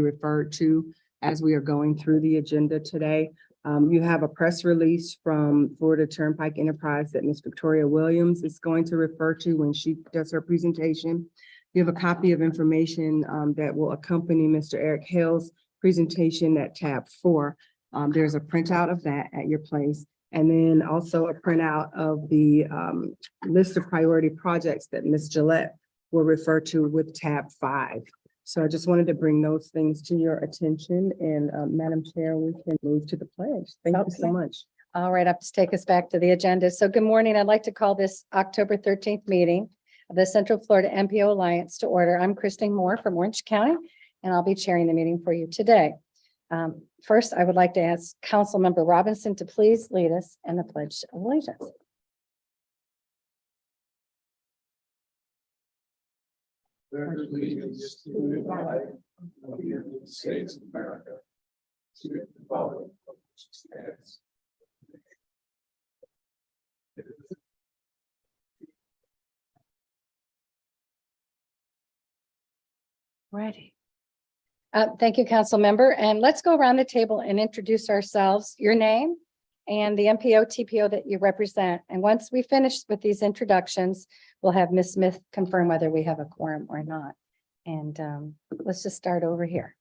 referred to as we are going through the agenda today. You have a press release from Florida Turnpike Enterprise that Ms. Victoria Williams is going to refer to when she does her presentation. You have a copy of information that will accompany Mr. Eric Hale's presentation at tab 4. There's a printout of that at your place. And then also a printout of the list of priority projects that Ms. Gillette will refer to with tab 5. So I just wanted to bring those things to your attention, and Madam Chair, we can move to the pledge. Thank you so much. All right, up to take us back to the agenda. So good morning. I'd like to call this October 13th meeting of the Central Florida MPO Alliance to order. I'm Christine Moore from Orange County, and I'll be chairing the meeting for you today. First, I would like to ask Councilmember Robinson to please lead us in the Pledge of Allegiance. Allegiance to the flag of the United States of America, to the republic which stands. Ready. Thank you, Council Member. And let's go around the table and introduce ourselves, your name and the MPO TPO that you represent. And once we finish with these introductions, we'll have Ms. Smith confirm whether we have a quorum or not. And let's just start over here.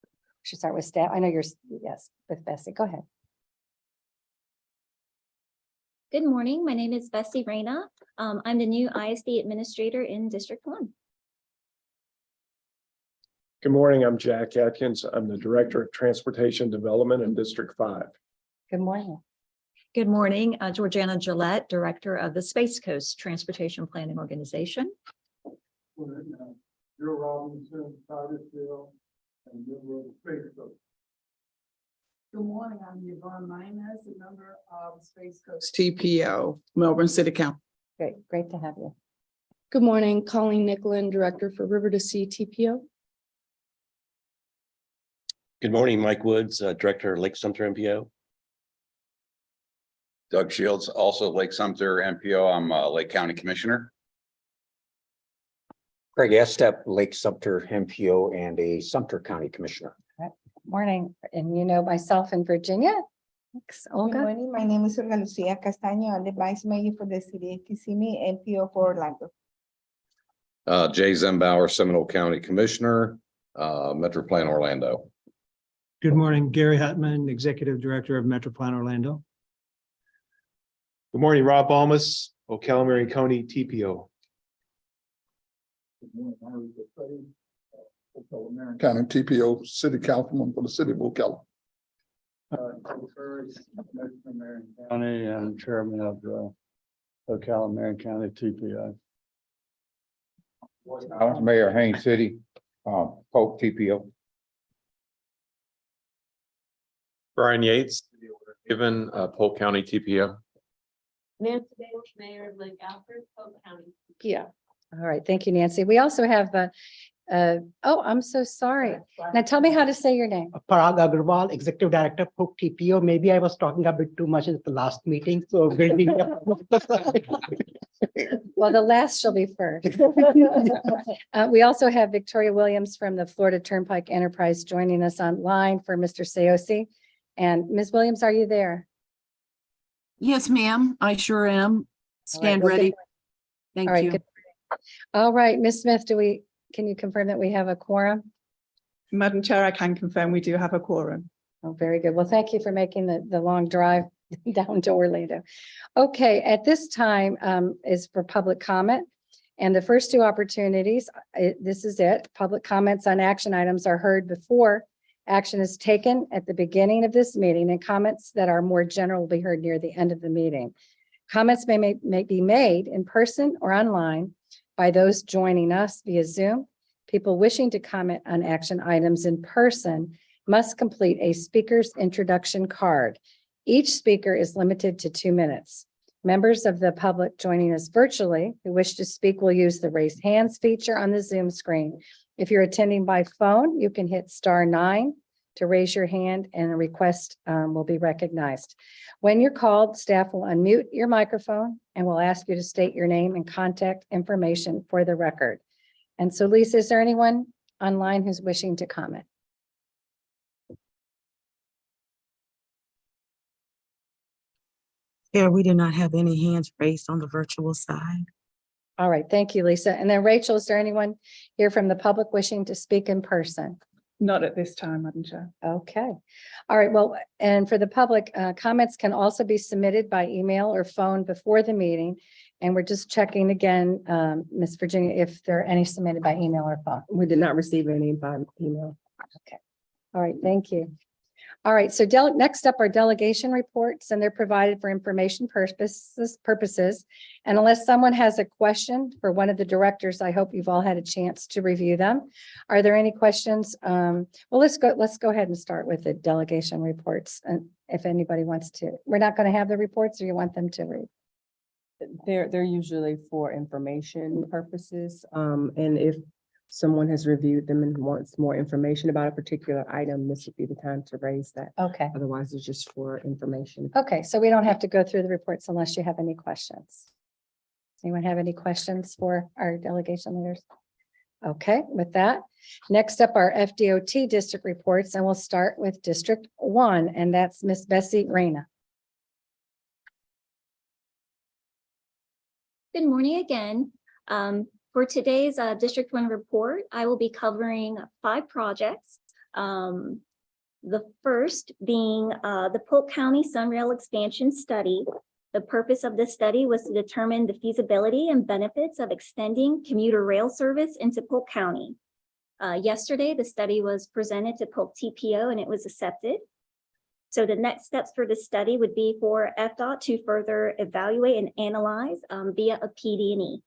We should start with staff. I know you're, yes, with Bessie. Go ahead. Good morning. My name is Bessie Reyna. I'm the new ISD administrator in District 1. Good morning, I'm Jack Atkins. I'm the Director of Transportation Development in District 5. Good morning. Good morning, Georgiana Gillette, Director of the Space Coast Transportation Planning Organization. Joe Robinson, Titusville, and member of the Space Coast. Good morning, I'm Yvonne Minus, a member of Space Coast TPO, Melbourne City Council. Great to have you. Good morning, Colleen Nicklin, Director for River to Sea TPO. Good morning, Mike Woods, Director, Lake Sumter MPO. Doug Shields, also Lake Sumter MPO. I'm Lake County Commissioner. Craig Estep, Lake Sumter MPO and a Sumter County Commissioner. Morning. And you know myself in Virginia. Thanks, Good Olga. morning. My name is Olga Lucia Castaño. I'm the Vice Mayor for the City of Kissimmee, MPO for Orlando. Jay Zembauer, Seminole County Commissioner, Metro Plan Orlando. Good morning, Gary Hutman, Executive Director of Metro Plan Orlando. Good morning, Rob Almas, Ocala County TPO. Good morning, County TPO, City Councilman for the City of Ocala. County and Chairman of the Ocala County TPO. Mayor Haines City, Polk TPO. Brian Yates, given Polk County TPO. Nancy Davis, Mayor of Lake Alfred, Polk County. Yeah. All right. Thank you, Nancy. We also have oh, I'm so sorry. Now tell me how to say your name. Parag Agarwal, Executive Director, Polk TPO. Maybe I was talking a bit too much at the last meeting, so building up. Well, the last shall be first. We also have Victoria Williams from the Florida Turnpike Enterprise joining us online for Mr. Sayosi. And Ms. Williams, are you there? Yes, ma'am, I sure am. Stand All right, ready. Thank you. Good. All right, Ms. Smith, can you confirm that we have a quorum? Madam Chair, I can confirm we do have a quorum. Oh, very good. Well, thank you for making the long drive down to Orlando. Okay, at this time is for public comment. And the first two opportunities, this is it. Public comments on action items are heard before action is taken at the beginning of this meeting, and comments that are more general will be heard near the end of the meeting. Comments may be made in person or online by those joining us via Zoom. People wishing to comment on action items in person must complete a speaker's introduction card. Each speaker is limited to 2 minutes. Members of the public joining us virtually who wish to speak will use the raise hands feature on the Zoom screen. If you're attending by phone, you can hit *9 to raise your hand and a request will be recognized. When you're called, staff will unmute your microphone and will ask you to state your name and contact information for the record. And so, Lisa, is there anyone online who's wishing to comment? Yeah, we did not have any hands raised on the virtual side. All right, thank you, Lisa. And then Rachel, is there anyone here from the public wishing to speak in person? Not at this time, Madam Chair. Okay. All right. Well, and for the public, comments can also be submitted by email or phone before the meeting. And we're just checking again, Ms. Virginia, if there are any submitted by email or phone. We did not receive any by email. Okay. All right. Thank you. All right. So next up are delegation reports, and they're provided for information purposes. And unless someone has a question for one of the directors, I hope you've all had a chance to review them. Are there any questions? Well, let's go ahead and start with the delegation reports. And if anybody wants to, we're not going to have the reports, or you want them to read? They're usually for information purposes. And if someone has reviewed them and wants more information about a particular item, this would be the time to raise that. Okay. Otherwise, it's just for information. Okay. So we don't have to go through the reports unless you have any questions. Anyone have any questions for our delegation leaders? Okay, with that, next up are FDOT district reports, and we'll start with District 1, and that's Miss Bessie Reyna. Good morning again. For today's District 1 report, I will be covering 5 projects. The first being the Polk County Sunrail Expansion Study. The purpose of this study was to determine the feasibility and benefits of extending commuter rail service into Polk County. Yesterday, the study was presented to Polk TPO and it was accepted. So the next steps for the study would be for FDOT to further evaluate and analyze via a PD&E.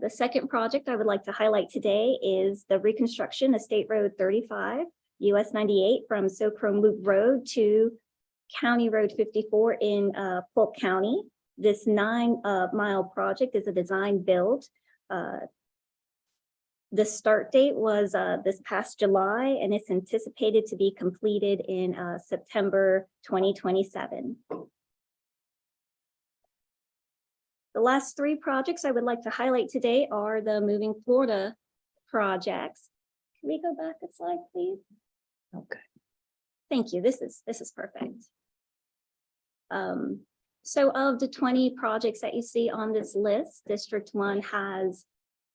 The second project I would like to highlight today is the reconstruction of State Road 35, US 98 from Socrone Loop Road to County Road 54 in Polk County. This 9-mile project is a design build. The start date was this past July, and it's anticipated to be completed in September 2027. The last 3 projects I would like to highlight today are the Moving Florida projects. Can we go back a slide, please? Okay. Thank you. This is perfect. So of the 20 projects that you see on this list, District 1 has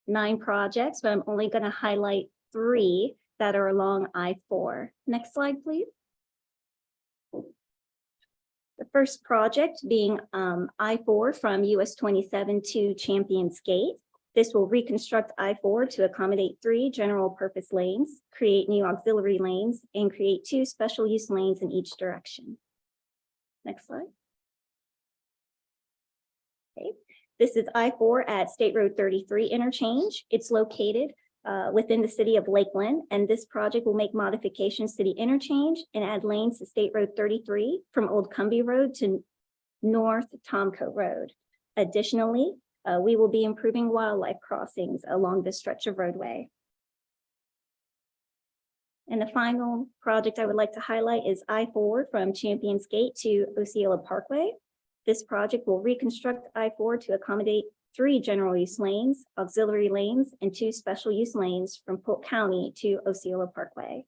9 projects, but I'm only going to highlight 3 that are along I-4. Next slide, please. The first project being I-4 from US 27 to Champions Gate. This will reconstruct I-4 to accommodate 3 general purpose lanes, create new auxiliary lanes, and create 2 special use lanes in each direction. Next slide. Okay. This is I-4 at State Road 33 interchange. It's located within the city of Lakeland, and this project will make modifications to the interchange and add lanes to State Road 33 from Old Cumbie Road to North Tomco Road. Additionally, we will be improving wildlife crossings along this stretch of roadway. And the final project I would like to highlight is I-4 from Champions Gate to Osceola Parkway. This project will reconstruct I-4 to accommodate 3 general use lanes, auxiliary lanes, and 2 special use lanes from Polk County to Osceola Parkway.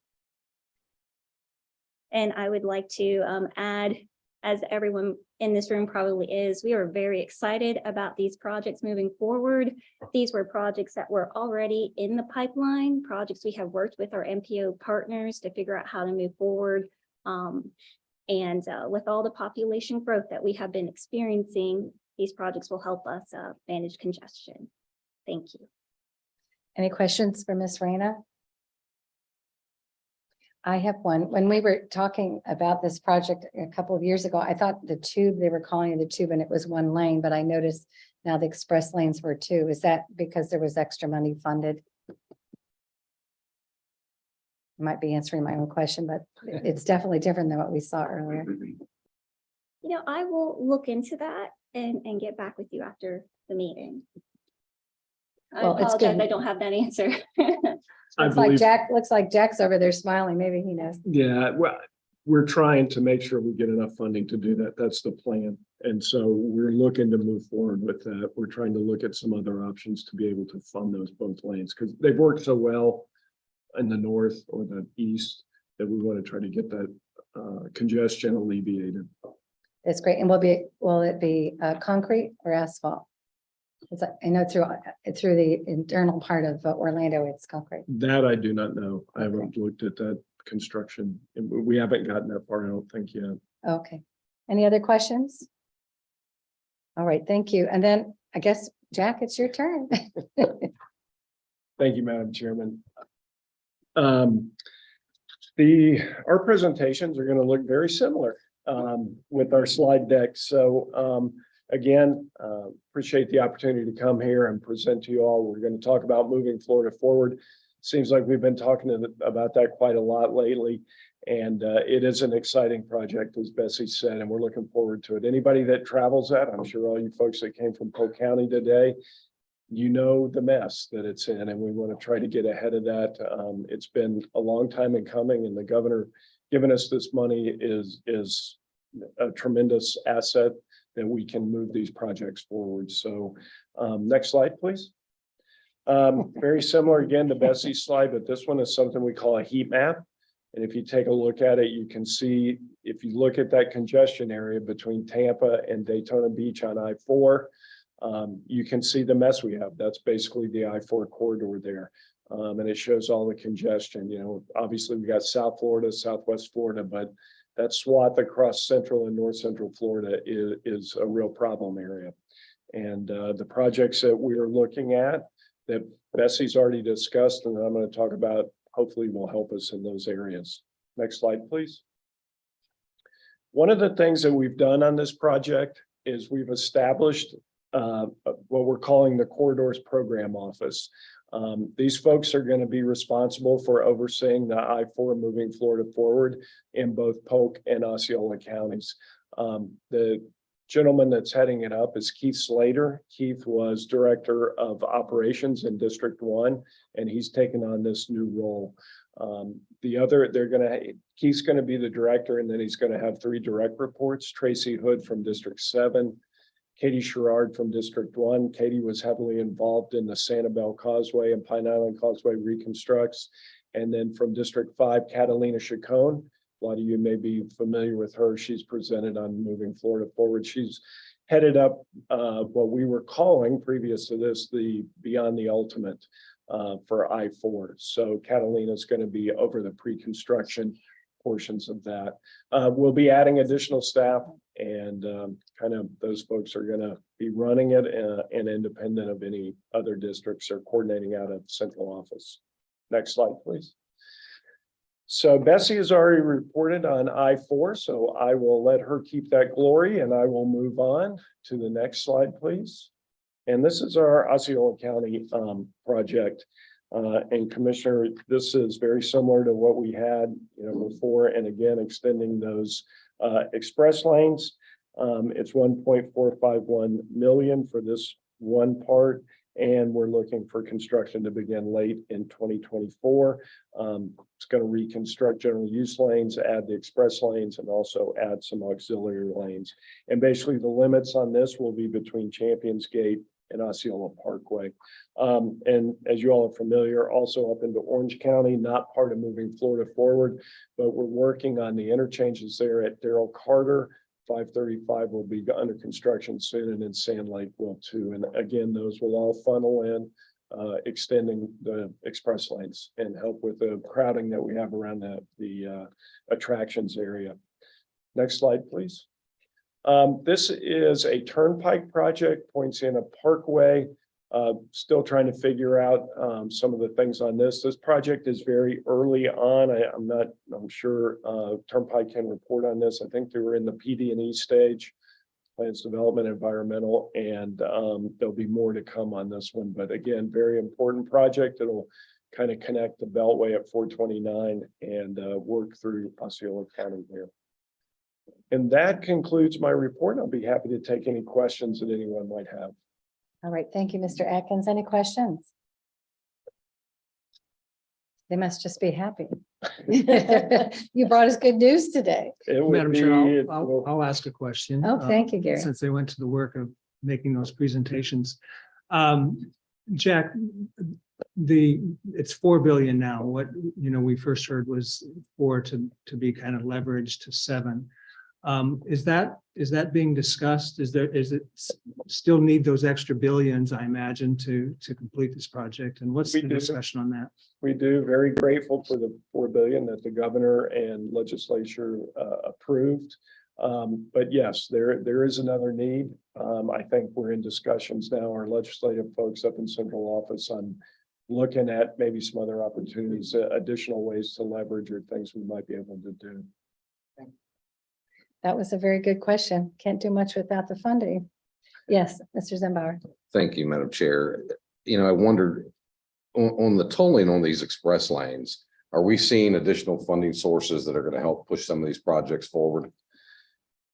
And I would like to add, as everyone in this room probably is, we are very excited about these projects moving forward. These were projects that were already in the pipeline, projects we have worked with our MPO partners to figure out how to move forward. And with all the population growth that we have been experiencing, these projects will help us manage congestion. Thank you. Any questions for Ms. Reyna? I have one. When we were talking about this project a couple of years ago, I thought the tube, they were calling it the tube and it was 1 lane, but I noticed now the express lanes were 2. Is that because there was extra money funded? I might be answering my own question, but it's definitely different than what we saw earlier. You know, I will look into that and get back with you after the meeting. Well, I it's apologize, good. I don't have that answer. Looks like Jack's over there smiling. Maybe he knows. Yeah, well, we're trying to make sure we get enough funding to do that. That's the plan. And so we're looking to move forward with that. We're trying to look at some other options to be able to fund those both lanes because they've worked so well. in the north or the east, that we want to try to get that congestion alleviated. That's great. And will it be concrete or asphalt? I know through the internal part of Orlando, it's concrete. That I do not know. I haven't looked at that construction. We haven't gotten that far, I don't think yet. Okay. Any other questions? All right, thank you. And then I guess, Jack, it's your turn. Thank you, Madam Chairman. Our presentations are going to look very similar with our slide deck. So again, appreciate the opportunity to come here and present to you all. We're going to talk about moving Florida forward. Seems like we've been talking about that quite a lot lately. And it is an exciting project, as Bessie said, and we're looking forward to it. Anybody that travels that, I'm sure all you folks that came from Polk County today, you know the mess that it's in, and we want to try to get ahead of that. It's been a long time in coming, and the governor giving us this money is a tremendous asset that we can move these projects forward. So next slide, please. Very similar again to Bessie's slide, but this one is something we call a heat map. And if you take a look at it, you can see, if you look at that congestion area between Tampa and Daytona Beach on I-4, you can see the mess we have. That's basically the I-4 corridor there. And it shows all the congestion. You know, obviously we got South Florida, Southwest Florida, but that swath across Central and North Central Florida is a real problem area. And the projects that we are looking at that Bessie's already discussed, and I'm going to talk about, hopefully will help us in those areas. Next slide, please. One of the things that we've done on this project is we've established what we're calling the Corridors Program Office. These folks are going to be responsible for overseeing the I-4 moving Florida forward in both Polk and Osceola counties. The gentleman that's heading it up is Keith Slater. Keith was Director of Operations in District 1, and he's taken on this new role. Keith's going to be the director, and then he's going to have 3 direct reports: Tracy Hood from District 7, Katie Sherrard from District 1. Katie was heavily involved in the Sanibel Causeway and Pine Island Causeway reconstructs. And then from District 5, Catalina Chacon. A lot of you may be familiar with her. She's presented on moving Florida forward. She's headed up what we were calling, previous to this, the Beyond the Ultimate for I-4. So Catalina is going to be over the pre-construction portions of that. We'll be adding additional staff, and kind of those folks are going to be running it and independent of any other districts or coordinating out of central office. Next slide, please. So Bessie has already reported on I-4, so I will let her keep that glory, and I will move on to the next slide, please. And this is our Osceola County project. And Commissioner, this is very similar to what we had, before, and again, extending those express lanes. It's 1.451 million for this one part, and we're looking for construction to begin late in 2024. It's going to reconstruct general use lanes, add the express lanes, and also add some auxiliary lanes. And basically the limits on this will be between Champions Gate and Osceola Parkway. And as you all are familiar, also up into Orange County, not part of moving Florida forward, but we're working on the interchanges there at Darrell Carter. 535 will be under construction soon, and then Sand Lake will too. And again, those will all funnel in, extending the express lanes and help with the crowding that we have around the attractions area. Next slide, please. This is a turnpike project, points in a parkway. Still trying to figure out some of the things on this. This project is very early on. I'm sure Turnpike can report on this. I think they were in the PD&E stage, plans development, environmental, and there'll be more to come on this one. But again, very important project. It'll kind of connect the Beltway at 429 and work through Osceola County here. And that concludes my report. I'll be happy to take any questions that anyone might have. All right, thank you, Mr. Atkins. Any questions? They must just be happy. You brought us good news today. Madam Chair, I'll ask a question. Oh, thank you, Gary. Since they went to the work of making those presentations. Jack, it's 4 billion now. What, we first heard was 4 to be kind of leveraged to 7. Is that being discussed? Is it still need those extra billions, I imagine, to complete this project? And what's the discussion on that? We do. Very grateful for the 4 billion that the governor and legislature approved. But yes, there is another need. I think we're in discussions now, our legislative folks up in central office, on looking at maybe some other opportunities, additional ways to leverage or things we might be able to do. That was a very good question. Can't do much without the funding. Yes, Mr. Zembauer. Thank you, Madam Chair. I wondered on the tolling on these express lanes, are we seeing additional funding sources that are going to help push some of these projects forward?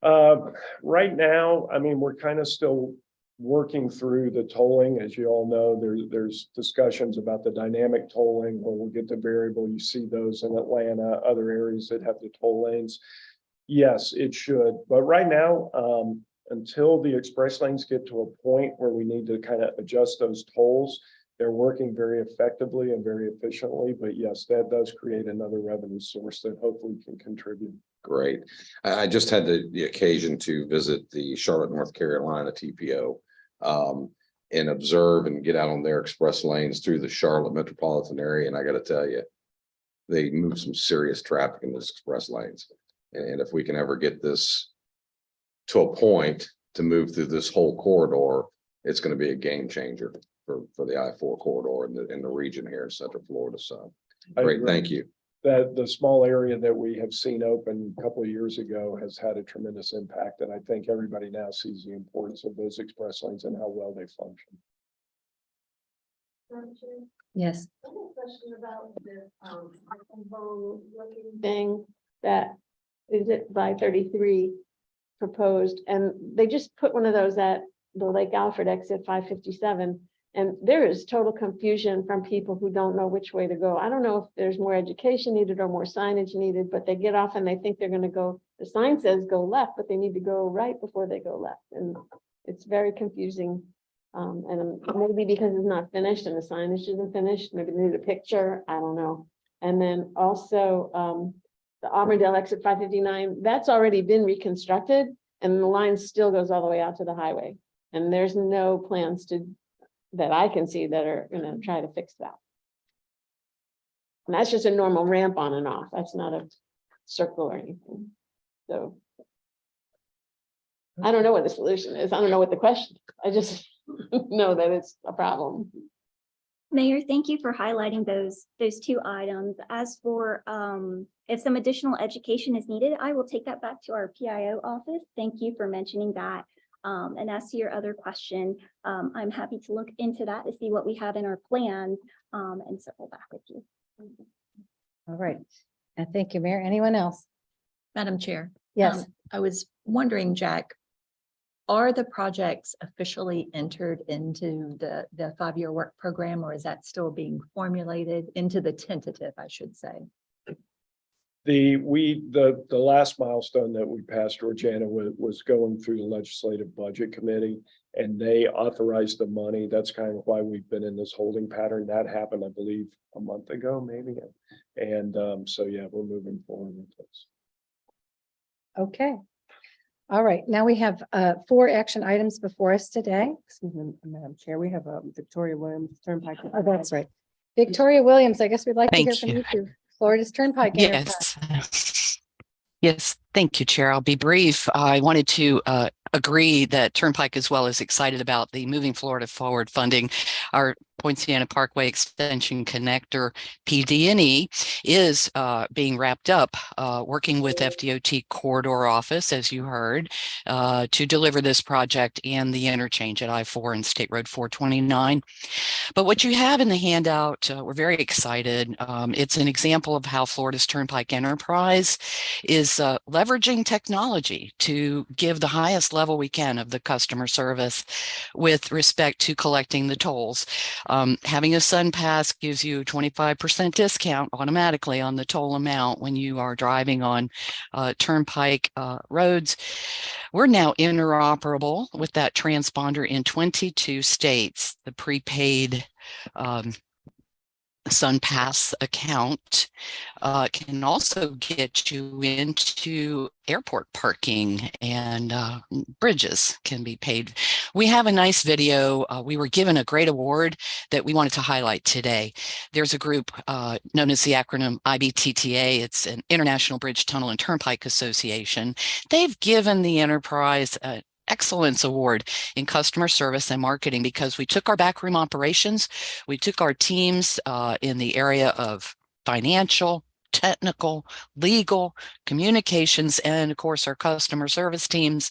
Right now, I mean, we're kind of still working through the tolling. As you all know, there's discussions about the dynamic tolling where we'll get to variable. You see those in Atlanta, other areas that have the toll lanes. Yes, it should. But right now, until the express lanes get to a point where we need to kind of adjust those tolls, they're working very effectively and very efficiently. But yes, that does create another revenue source that hopefully can contribute. Great. I just had the occasion to visit the Charlotte, North Carolina TPO and observe and get out on their express lanes through the Charlotte metropolitan area. And I got to tell you, they move some serious traffic in those express lanes. And if we can ever get this to a point to move through this whole corridor, it's going to be a game changer for the I-4 corridor in the region here in Central Florida. So great, thank you. That the small area that we have seen open a couple of years ago has had a tremendous impact. And I think everybody now sees the importance of those express lanes and how well they function. Yes. I have a question about the home looking thing that is it by 33 proposed, and they just put one of those at the Lake Alfred exit 557. And there is total confusion from people who don't know which way to go. I don't know if there's more education needed or more signage needed, but they get off and they think they're going to go, the sign says go left, but they need to go right before they go left. And it's very confusing. And maybe because it's not finished and the signage isn't finished, maybe they need a picture, I don't know. And then also the Auburndale exit 559, that's already been reconstructed and the line still goes all the way out to the highway. And there's no plans that I can see that are going to try to fix that. And that's just a normal ramp on and off. That's not a circle or anything. So I don't know what the solution is. I don't know what the question is. I just know that it's a problem. Mayor, thank you for highlighting those two items. As for if some additional education is needed, I will take that back to our PIO office. Thank you for mentioning that. And as to your other question, I'm happy to look into that to see what we have in our plans and circle back with you. All right. And thank you, Mayor. Anyone else? Madam Chair. Yes. I was wondering, Jack, are the projects officially entered into the 5-year work program, or is that still being formulated into the tentative, I should say? The last milestone that we passed, Georgiana, was going through the legislative budget committee, and they authorized the money. That's kind of why we've been in this holding pattern. That happened, I believe, a month ago, maybe. And so yeah, we're moving forward with this. Okay. All right. Now we have 4 action items before us today. Excuse me, Madam Chair, we have Victoria Williams Turnpike. Oh, that's right. Victoria Williams, I guess we'd like to hear Thank from you. you too. Florida's Turnpike. Yes. Yes, thank you, Chair. I'll be brief. I wanted to agree that Turnpike as well is excited about the Moving Florida Forward funding. Our Poinciana Parkway Extension Connector PD&E is being wrapped up, working with FDOT Corridor Office, as you heard, to deliver this project and the interchange at I-4 and State Road 429. But what you have in the handout, we're very excited. It's an example of how Florida's Turnpike Enterprise is leveraging technology to give the highest level we can of the customer service with respect to collecting the tolls. Having a SunPass gives you a 25% discount automatically on the toll amount when you are driving on Turnpike roads. We're now interoperable with that transponder in 22 states. The prepaid SunPass account can also get you into airport parking, and bridges can be paid. We have a nice video. We were given a great award that we wanted to highlight today. There's a group known as the acronym IBTTA. It's an International Bridge, Tunnel, and Turnpike Association. They've given the enterprise Excellence Award in customer service and marketing because we took our backroom operations, we took our teams in the area of financial, technical, legal, communications, and of course our customer service teams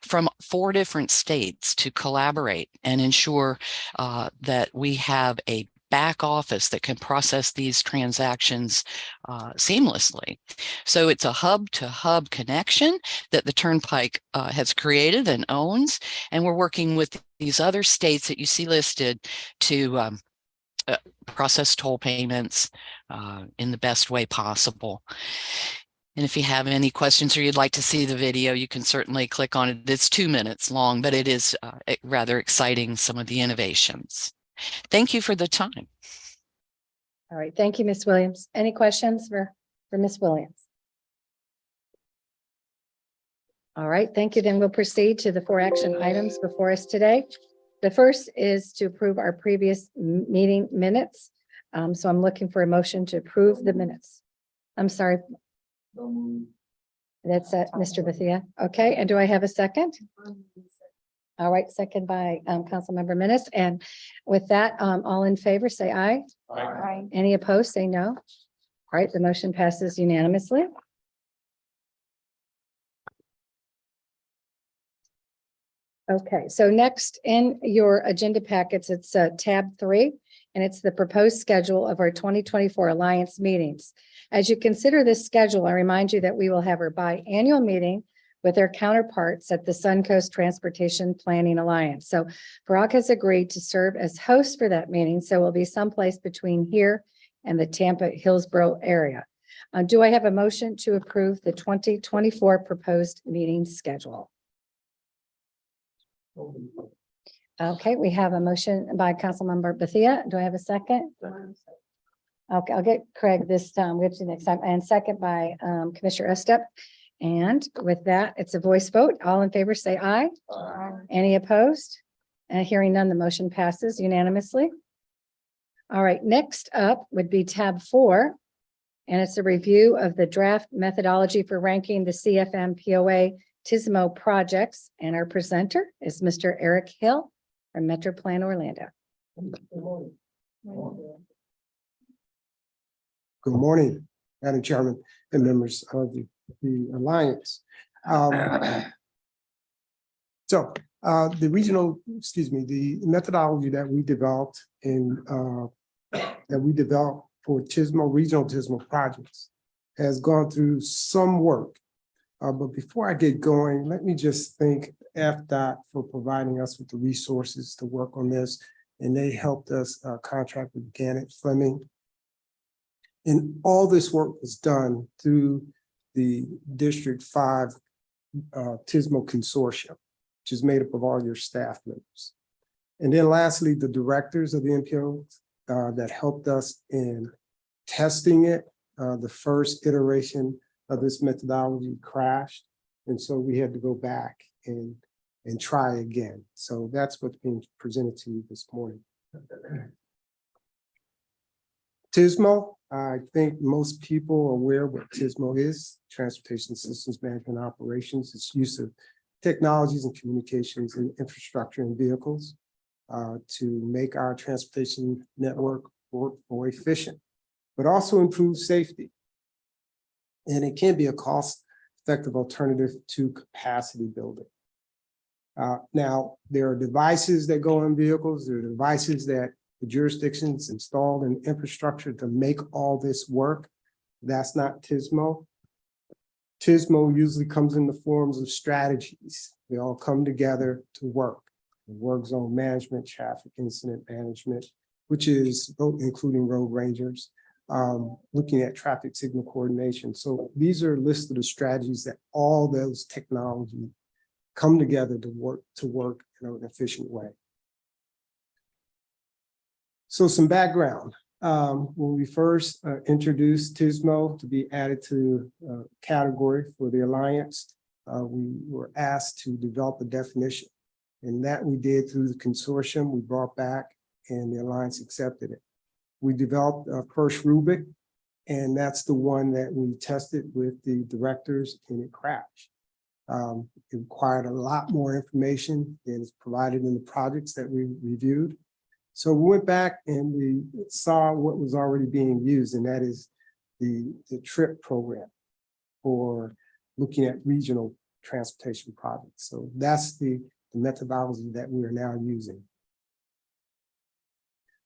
from 4 different states to collaborate and ensure that we have a back office that can process these transactions seamlessly. So it's a hub-to-hub connection that the Turnpike has created and owns, and we're working with these other states that you see listed to process toll payments in the best way possible. And if you have any questions or you'd like to see the video, you can certainly click on it. It's 2 minutes long, but it is rather exciting, some of the innovations. Thank you for the time. All right, thank you, Ms. Williams. Any questions for Ms. Williams? All right, thank you. Then we'll proceed to the 4 action items before us today. The first is to approve our previous meeting minutes. So I'm looking for a motion to approve the minutes. I'm sorry. That's Mr. Bethia. Okay, and do I have a second? All right, second by Councilmember Menace. And with that, all in favor, say aye. Aye. Any opposed, say no. All right, the motion passes unanimously. Okay, so next in your agenda packets, it's tab 3, and it's the proposed schedule of our 2024 Alliance meetings. As you consider this schedule, I remind you that we will have our biannual meeting with their counterparts at the Suncoast Transportation Planning Alliance. So Brock has agreed to serve as host for that meeting, so we'll be someplace between here and the Tampa Hillsborough area. Do I have a motion to approve the 2024 proposed meeting schedule? Okay, we have a motion by Councilmember Bethia. Do I have a second? Okay, I'll get Craig this time. We'll get you next time. And second by Commissioner Estep. And with that, it's a voice vote. All in favor, say aye. Aye. Any opposed? Hearing none, the motion passes unanimously. All right, next up would be tab 4, and it's a review of the draft methodology for ranking the CFMPOA TISMO projects. And our presenter is Mr. Eric Hill from Metro Plan Orlando. Good morning, Madam Chairman and members of the Alliance. The methodology that we developed for TISMO, regional TISMO projects has gone through some work. But before I get going, let me just thank FDOT for providing us with the resources to work on this. And they helped us contract with Gannett Fleming. And all this work was done through the District 5 TISMO Consortium, which is made up of all your staff members. And then lastly, the directors of the MPO that helped us in testing it. The first iteration of this methodology crashed. And so we had to go back and try again. So that's what's being presented to you this morning. TISMO, I think most people are aware what TISMO is, Transportation Systems Management Operations. It's use of technologies and communications and infrastructure and vehicles to make our transportation network work more efficient, but also improve safety. And it can be a cost-effective alternative to capacity building. Now, there are devices that go in vehicles. There are devices that the jurisdictions installed in infrastructure to make all this work. That's not TISMO. TISMO usually comes in the forms of strategies. They all come together to work. Work zone management, traffic incident management, which is including road rangers, looking at traffic signal coordination. So these are listed as strategies that all those technology come together to work in an efficient way. So some background. when we first introduced TSMO to be added to category for the Alliance, we were asked to develop a definition. And that we did through the consortium. We brought back and the Alliance accepted it. We developed a first rubric, and that's the one that we tested with the directors, and it crashed. It required a lot more information than is provided in the projects that we reviewed. So we went back and we saw what was already being used, and that is the TRIP program for looking at regional transportation projects. So that's the methodology that we are now using.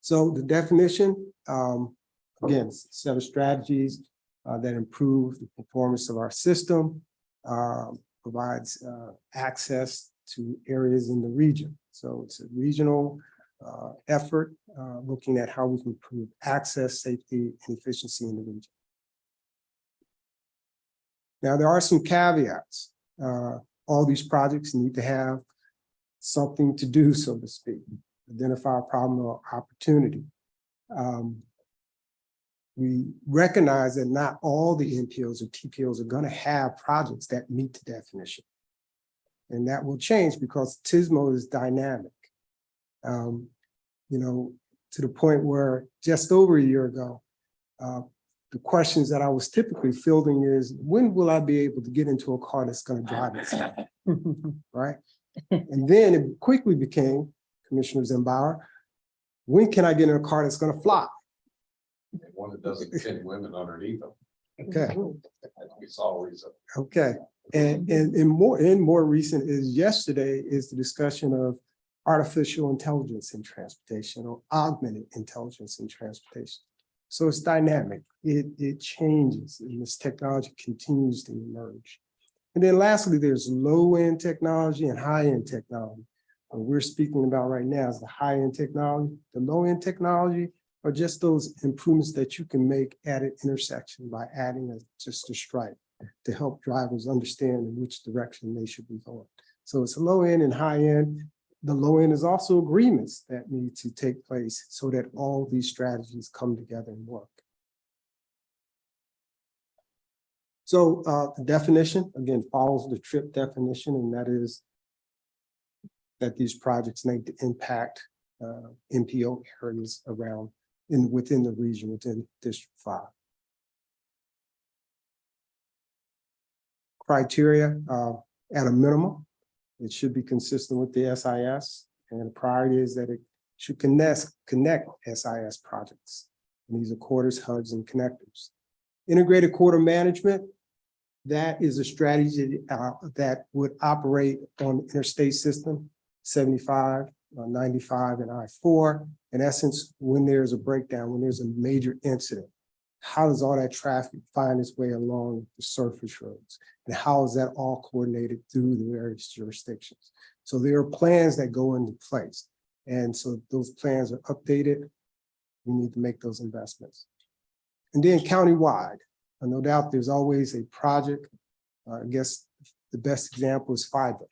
So the definition, again, set of strategies that improve the performance of our system, provides access to areas in the region. So it's a regional effort looking at how we can improve access, safety, and efficiency in the region. Now, there are some caveats. All these projects need to have something to do, so to speak, identify a problem or opportunity. We recognize that not all the MPOs or TPOs are going to have projects that meet the definition. And that will change because TSMO is dynamic. You know, to the point where just over a year ago, the questions that I was typically fielding is, when will I be able to get into a car that's going to drive itself, right? And then it quickly became, Commissioner Zembauer, when can I get in a car that's going to fly? One that doesn't fit women underneath them. Okay. It's always a. Okay. And more recent is yesterday is the discussion of artificial intelligence in transportation or augmented intelligence in transportation. So it's dynamic, it changes, and this technology continues to emerge. And then lastly, there's low-end technology and high-end technology. What we're speaking about right now is the high-end technology. The low-end technology are just those improvements that you can make at an intersection by adding just a stripe to help drivers understand in which direction they should be going. So it's a low-end and high-end. The low end is also agreements that need to take place so that all these strategies come together and work. So the definition, again, follows the TRIP definition, and that is that these projects need to impact MPO areas around within the region, within District 5. Criteria at a minimum. It should be consistent with the SIS, and the priority is that it should connect SIS projects. And these are quarters, hubs, and connectors. Integrated quarter management, that is a strategy that would operate on the interstate system, 75, 95, and I-4. In essence, when there's a breakdown, when there's a major incident, how does all that traffic find its way along the surface roads? And how is that all coordinated through the various jurisdictions? So there are plans that go into place. And so those plans are updated. We need to make those investments. And then countywide, no doubt there's always a project. I guess the best example is fiber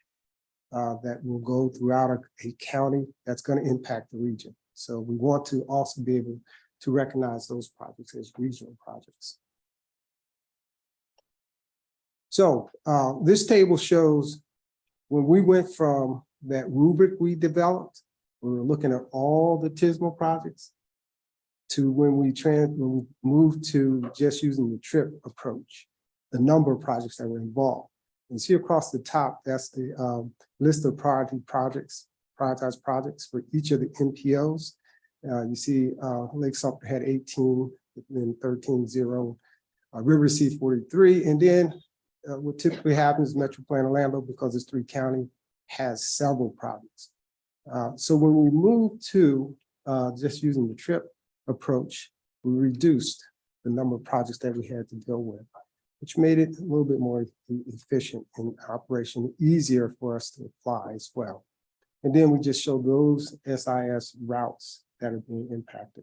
that will go throughout a county that's going to impact the region. So we want to also be able to recognize those projects as regional projects. So this table shows when we went from that rubric we developed, we were looking at all the TSMO projects, to when we moved to just using the TRIP approach, the number of projects that were involved. And see across the top, that's the list of prioritized projects for each of the MPOs. You see Lake Sumter had 18, then 13, 0, River Receipt 43, and then what typically happens is Metro Plan Orlando, because it's 3 county, has several projects. So when we moved to just using the TRIP approach, we reduced the number of projects that we had to deal with, which made it a little bit more efficient in operation, easier for us to apply as well. And then we just show those SIS routes that are being impacted.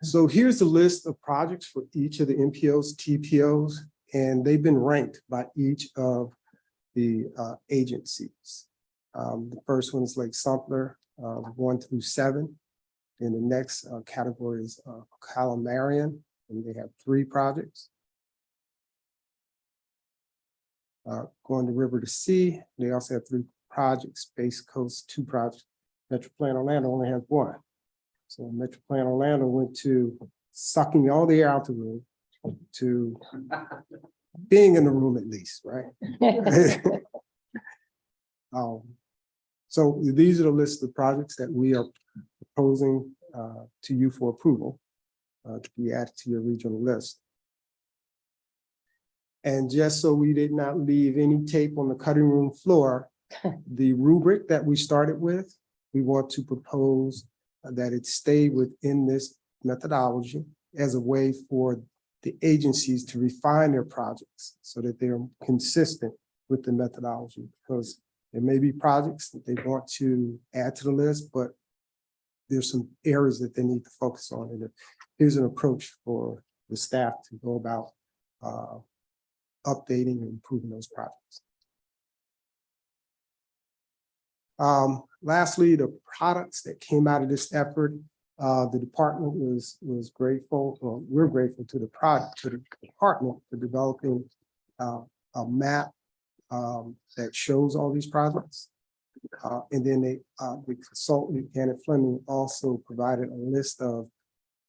So here's the list of projects for each of the MPOs, TPOs, and they've been ranked by each of the agencies. The first one is Lake Sumter, 1 through 7. Then the next category is Calamarian, and they have 3 projects. Going to River to Sea, they also have 3 projects. Space Coast, 2 projects. Metro Plan Orlando only has 1. So Metro Plan Orlando went to sucking all the air out the room to being in the room at least, right? So these are the list of projects that we are proposing to you for approval to be added to your regional list. And just so we did not leave any tape on the cutting room floor, the rubric that we started with, we want to propose that it stay within this methodology as a way for the agencies to refine their projects so that they're consistent with the methodology, because there may be projects that they want to add to the list, but there's some areas that they need to focus on. And here's an approach for the staff to go about updating and improving those projects. Lastly, the products that came out of this effort, the department was grateful, or we're grateful to the department for developing a map that shows all these projects. And then the consultant, Janet Fleming, also provided a list of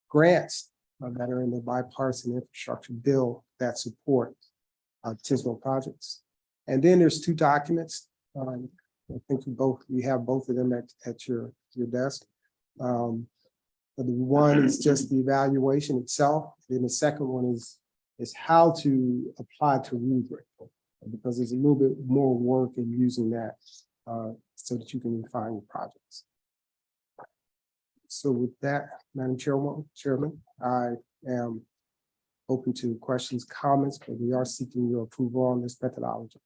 grants that are in the bipartisan infrastructure bill that support TISMO projects. And then there's 2 documents. I think we have both of them at your desk. The one is just the evaluation itself. Then the second one is how to apply to rubric, because there's a little bit more work in using that so that you can refine your projects. So with that, Madam Chairman, I am open to questions, comments, but we are seeking your approval on this methodology.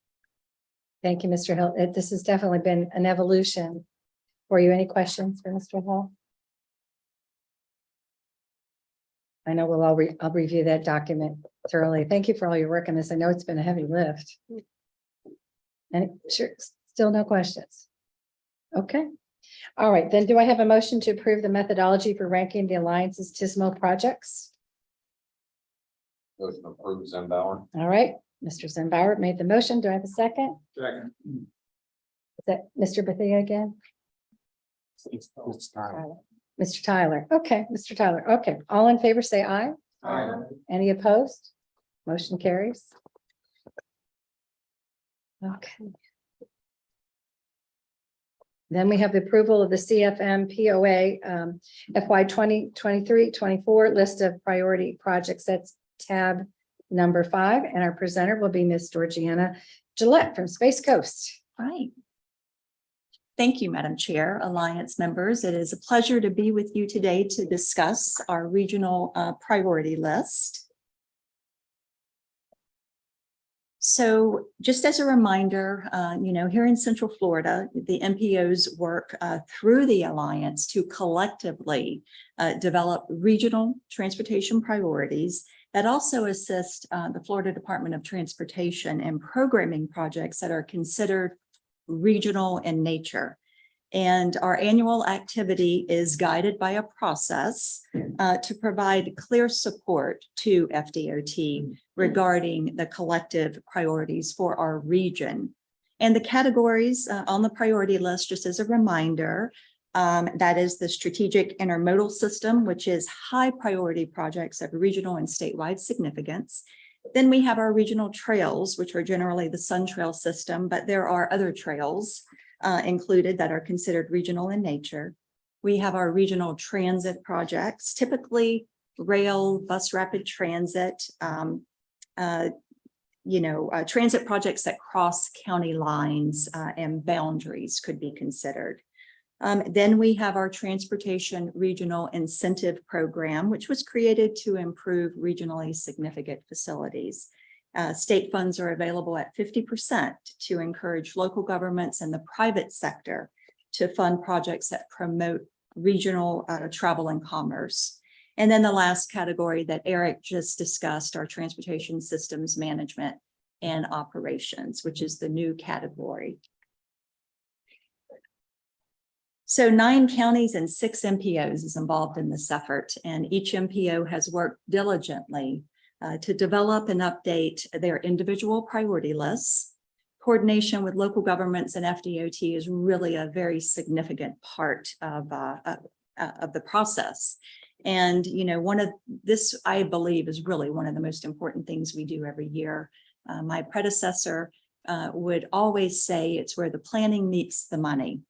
Thank you, Mr. Hill. This has definitely been an evolution for you. Any questions for Mr. Hill? I know I'll review that document thoroughly. Thank you for all your work on this. I know it's been a heavy lift. And sure, still no questions. Okay. All right, then do I have a motion to approve the methodology for ranking the Alliance's TISMO projects? Motion approved, Zembauer. All right, Mr. Zembauer made the motion. Do I have a second? Second. Is that Mr. Bethia again? Mr. Tyler. Okay, Mr. Tyler. Okay, all in favor, say aye. Aye. Any opposed? Motion carries. Okay. Then we have the approval of the CFMPOA FY 2023-24 list of priority projects. That's tab number 5, and our presenter will be Ms. Georgiana Gillette from Space Coast. Right. Thank you, Madam Chair, Alliance members. It is a pleasure to be with you today to discuss our regional priority list. So just as a reminder, here in Central Florida, the MPOs work through the Alliance to collectively develop regional transportation priorities that also assist the Florida Department of Transportation in programming projects that are considered regional in nature. And our annual activity is guided by a process to provide clear support to FDOT regarding the collective priorities for our region. And the categories on the priority list, just as a reminder, that is the strategic intermodal system, which is high priority projects of regional and statewide significance. Then we have our regional trails, which are generally the Sun Trail system, but there are other trails included that are considered regional in nature. We have our regional transit projects, typically rail, bus rapid transit, transit projects that cross county lines and boundaries could be considered. Then we have our Transportation Regional Incentive Program, which was created to improve regionally significant facilities. State funds are available at 50% to encourage local governments and the private sector to fund projects that promote regional travel and commerce. And then the last category that Eric just discussed, our transportation systems management and operations, which is the new category. So 9 counties and 6 MPOs is involved in this effort, and each MPO has worked diligently to develop and update their individual priority lists. Coordination with local governments and FDOT is really a very significant part of the process. And, you know, one of this, I believe, is really one of the most important things we do every year. My predecessor would always say it's where the planning meets the money,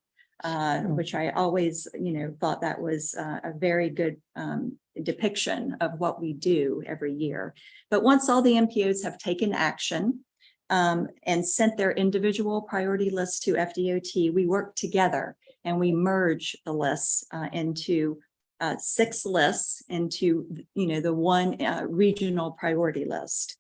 which I always, you know, thought that was a very good depiction of what we do every year. But once all the MPOs have taken action and sent their individual priority lists to FDOT, we work together and we merge the lists into 6 lists into, you know, the one regional priority list.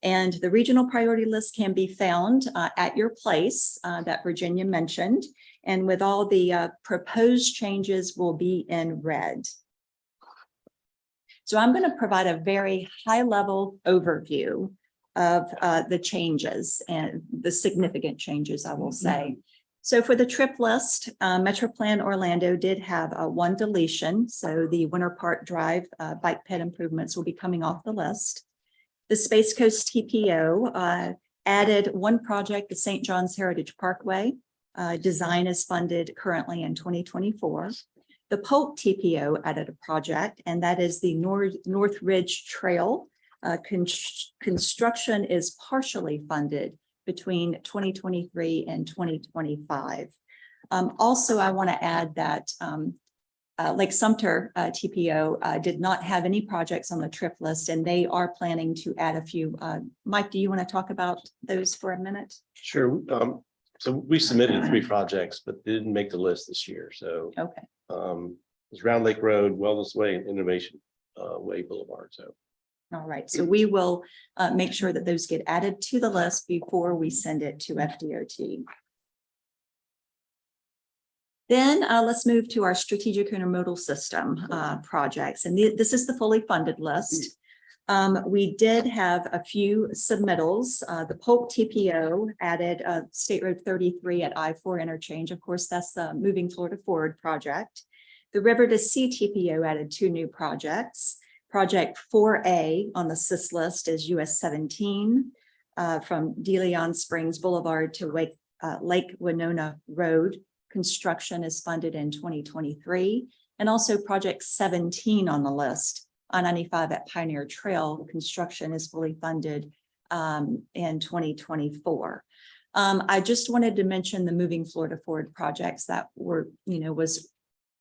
And the regional priority list can be found at your place that Virginia mentioned. And with all the proposed changes will be in red. So I'm going to provide a very high-level overview of the changes and the significant changes, I will say. So for the trip list, MetroPlan Orlando did have one deletion. So the Winter Park Drive bike ped improvements will be coming off the list. The Space Coast TPO added one project, the St. John's Heritage Parkway. Design is funded currently in 2024. The Polk TPO added a project, and that is the North Ridge Trail. Construction is partially funded between 2023 and 2025. Also, I want to add that Lake Sumter TPO did not have any projects on the trip list, and they are planning to add a few. Mike, do you want to talk about those for a minute? Sure. So we submitted 3 projects, but didn't make the list this year. So okay, it's Round Lake Road, Wellness Way, and Innovation Way Boulevard. So all right. So we will make sure that those get added to the list before we send it to FDOT. Then let's move to our strategic intermodal system projects. And this is the fully funded list. We did have a few submittals. The Polk TPO added State Road 33 at I-4 interchange. Of course, that's the Moving Florida Forward project. The River to Sea TPO added 2 new projects. Project 4A on the SIS list is US 17 from De Leon Springs Boulevard to Lake Winona Road. Construction is funded in 2023. And also project 17 on the list, I-95 at Pioneer Trail. Construction is fully funded in 2024. I just wanted to mention the Moving Florida Forward projects that were, you know, was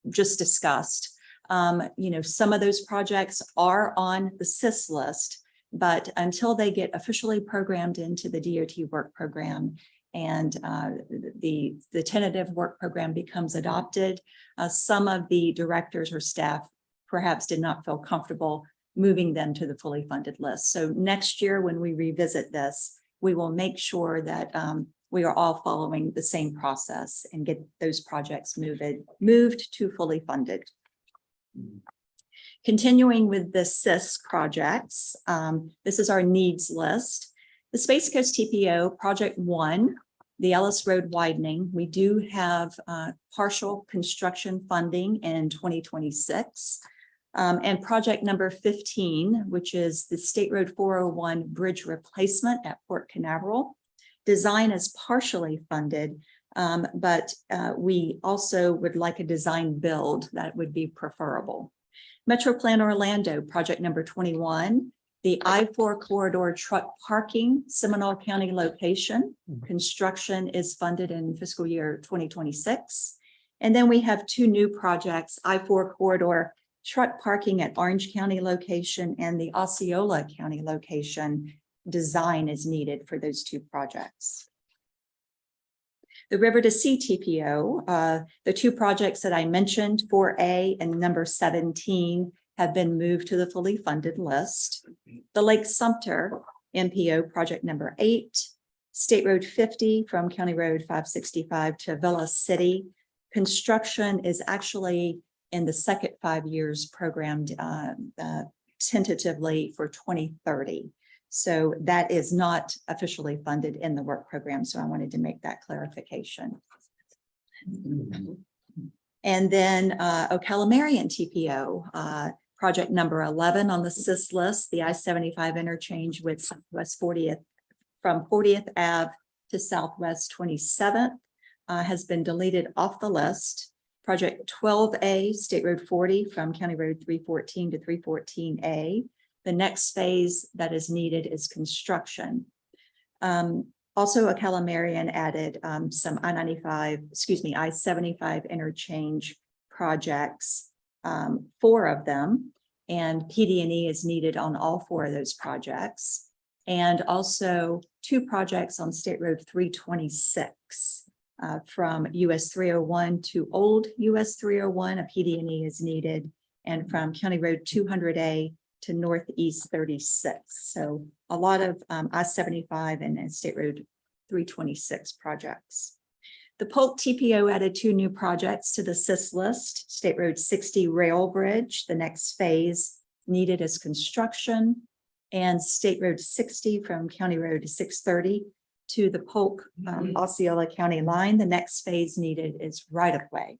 just discussed. You know, some of those projects are on the SIS list, but until they get officially programmed into the DOT work program and the tentative work program becomes adopted, some of the directors or staff perhaps did not feel comfortable moving them to the fully funded list. So next year, when we revisit this, we will make sure that we are all following the same process and get those projects moved to fully funded. Continuing with the SIS projects, this is our needs list. The Space Coast TPO Project 1, the Ellis Road widening, we do have partial construction funding in 2026. And project number 15, which is the State Road 401 bridge replacement at Port Canaveral. Design is partially funded, but we also would like a design build that would be preferable. MetroPlan Orlando, project number 21, the I-4 corridor truck parking, Seminole County location. Construction is funded in fiscal year 2026. And then we have 2 new projects, I-4 corridor truck parking at Orange County location and the Osceola County location. Design is needed for those 2 projects. The River to Sea TPO, the 2 projects that I mentioned, 4A and number 17, have been moved to the fully funded list. The Lake Sumter MPO project number 8, State Road 50 from County Road 565 to Villa City. Construction is actually in the second 5 years programmed tentatively for 2030. So that is not officially funded in the work program. So I wanted to make that clarification. And then Ocala Marion TPO, project number 11 on the CIS list, the I-75 interchange with Southwest 40th from 40th Ave to Southwest 27th has been deleted off the list. Project 12A, State Road 40 from County Road 314 to 314A. The next phase that is needed is construction. Also, Ocala Marion added some I-75 interchange projects, 4 of them, and PD&E is needed on all 4 of those projects. And also 2 projects on State Road 326 from US 301 to Old US 301, a PD&E is needed, and from County Road 200A to Northeast 36. So a lot of I-75 and State Road 326 projects. The Polk TPO added 2 new projects to the CIS list. State Road 60 Rail Bridge, the next phase needed is construction, and State Road 60 from County Road 630 to the Polk Osceola County line. The next phase needed is right-of-way.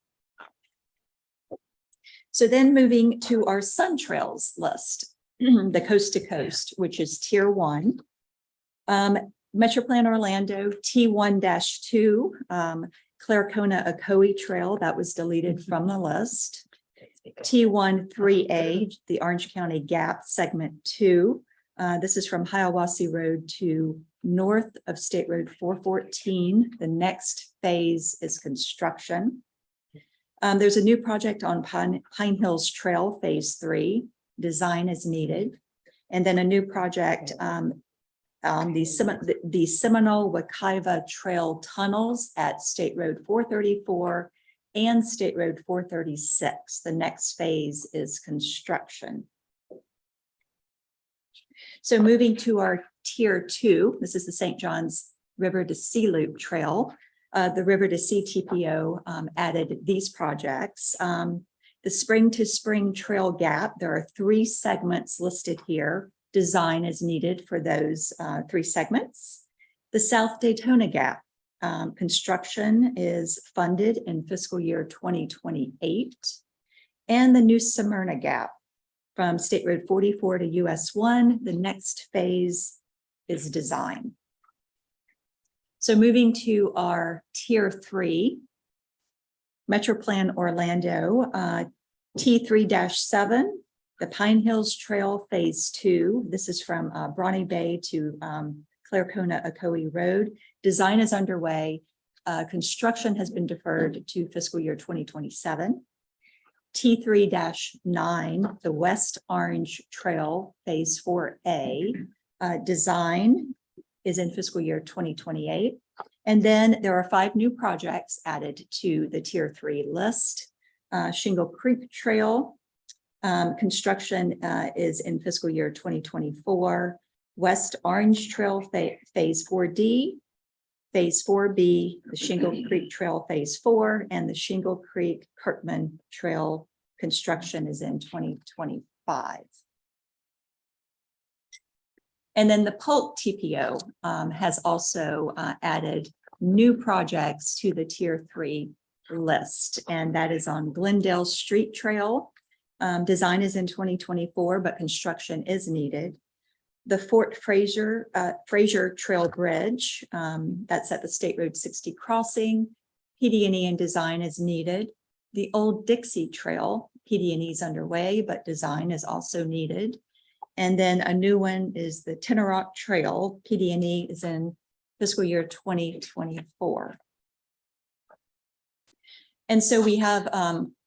So then moving to our Sun Trails list, the Coast to Coast, which is Tier 1. Metroplan Orlando T1-2, Claricona Ocoee Trail, that was deleted from the list. T1-3A, the Orange County Gap Segment 2. This is from Hiawassee Road to north of State Road 414. The next phase is construction. There's a new project on Pine Hills Trail, Phase 3. Design is needed. And then a new project on the Seminole Wekiva Trail tunnels at State Road 434 and State Road 436. The next phase is construction. So moving to our Tier 2, this is the St. John's River to Sea Loop Trail. The River to Sea TPO added these projects. The Spring to Spring Trail Gap, there are 3 segments listed here. Design is needed for those 3 segments. The South Daytona Gap, construction is funded in fiscal year 2028. And the New Smyrna Gap from State Road 44 to US 1, the next phase is design. So moving to our Tier 3, Metroplan Orlando, T3-7, the Pine Hills Trail Phase 2. This is from Bronte Bay to Claricona Ocoee Road. Design is underway. Construction has been deferred to fiscal year 2027. T3-9, the West Orange Trail Phase 4A. Design is in fiscal year 2028. And then there are 5 new projects added to the Tier 3 list. Shingle Creek Trail, construction is in fiscal year 2024. West Orange Trail Phase 4D, Phase 4B, the Shingle Creek Trail Phase 4, and the Shingle Creek Kirkman Trail construction is in 2025. And then the Polk TPO has also added new projects to the Tier 3 list, and that is on Glendale Street Trail. Design is in 2024, but construction is needed. The Fort Fraser Trail Bridge, that's at the State Road 60 crossing. PD&E and design is needed. The Old Dixie Trail, PD&E is underway, but design is also needed. And then a new one is the Tinnerock Trail. PD&E is in fiscal year 2024. And so we have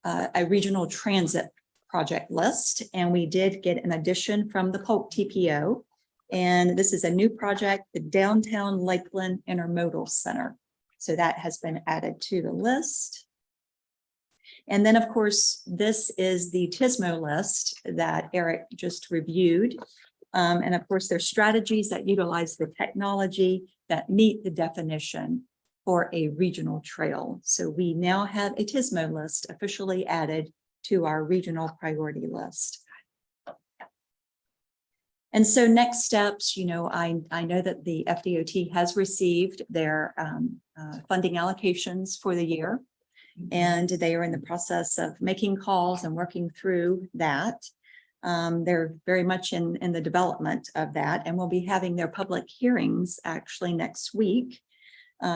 a regional transit project list, and we did get an addition from the Polk TPO. And this is a new project, the Downtown Lakeland Intermodal Center. So that has been added to the list. And then, of course, this is the TSMO list that Eric just reviewed. And of course, there's strategies that utilize the technology that meet the definition for a regional trail. So we now have a TSMO list officially added to our regional priority list. And so next steps, you know, I know that the FDOT has received their funding allocations for the year. and they are in the process of making calls and working through that. They're very much in the development of that, and we'll be having their public hearings actually next week.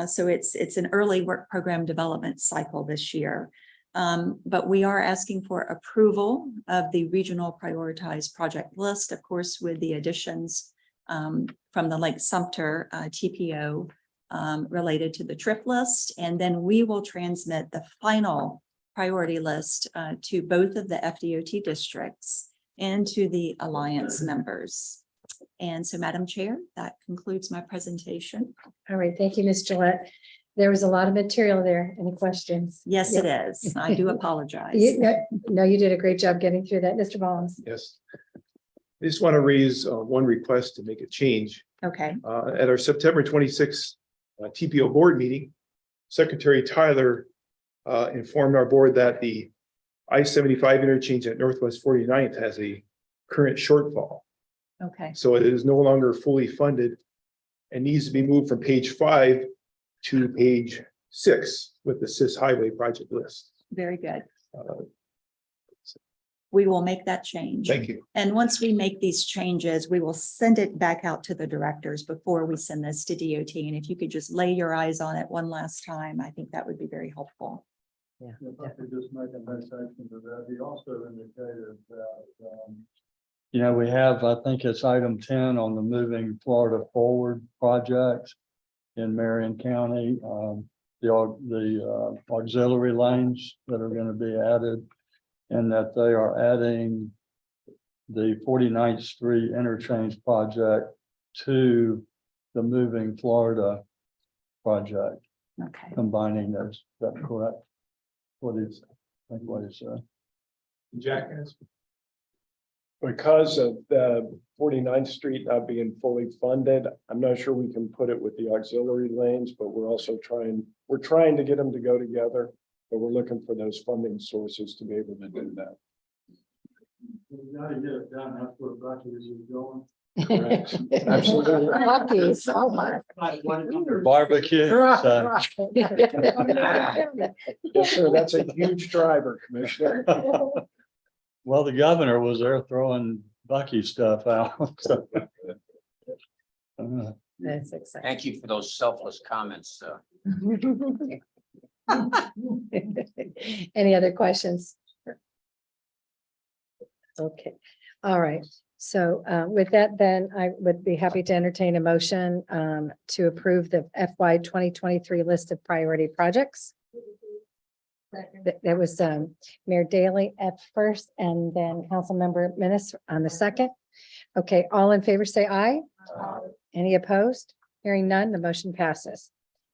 So it's an early work program development cycle this year. But we are asking for approval of the regional prioritized project list, of course, with the additions from the Lake Sumter TPO related to the trip list. And then we will transmit the final priority list to both of the FDOT districts and to the Alliance members. And so, Madam Chair, that concludes my presentation. All right, thank you, Ms. Gillette. There was a lot of material there. Any questions? Yes, it is. I do apologize. No, you did a great job getting through that, Mr. Bollins. Yes. I just want to raise one request to make a change. Okay. At our September 26th TPO board meeting, Secretary Tyler informed our board that the I-75 interchange at Northwest 49th has a current shortfall. Okay. So it is no longer fully funded and needs to be moved from page 5 to page 6 with the CIS highway project list. Very good. We will make that change. Thank you. And once we make these changes, we will send it back out to the directors before we send this to DOT. And if you could just lay your eyes on it one last time, I think that would be very helpful. If I could just make a mention to that, he also indicated that, we have, I think it's item 10 on the Moving Florida Forward project in Marion County, the auxiliary lanes that are going to be added, and that they are adding the 49th Street interchange project to the Moving Florida project. Okay. Combining those, is that correct? What is, I think what is Jack? Because of the 49th Street not being fully funded, I'm not sure we can put it with the auxiliary lanes, but we're trying to get them to go together, but we're looking for those funding sources to be able to do that. We gotta get it done, that's where Bucky is going. Correct. Absolutely. Lucky, so much. Barbecue. Yes, sir, that's a huge driver, Commissioner. Well, the governor was there throwing Bucky stuff out. So. That's exciting. Thank you for those selfless comments. Any other questions? Okay, all right. So with that, then I would be happy to entertain a motion to approve the FY 2023 list of priority projects. That was Mayor Daley at first and then Councilmember Menace on the second. Okay, all in favor, say aye. Any opposed? Hearing none, the motion passes.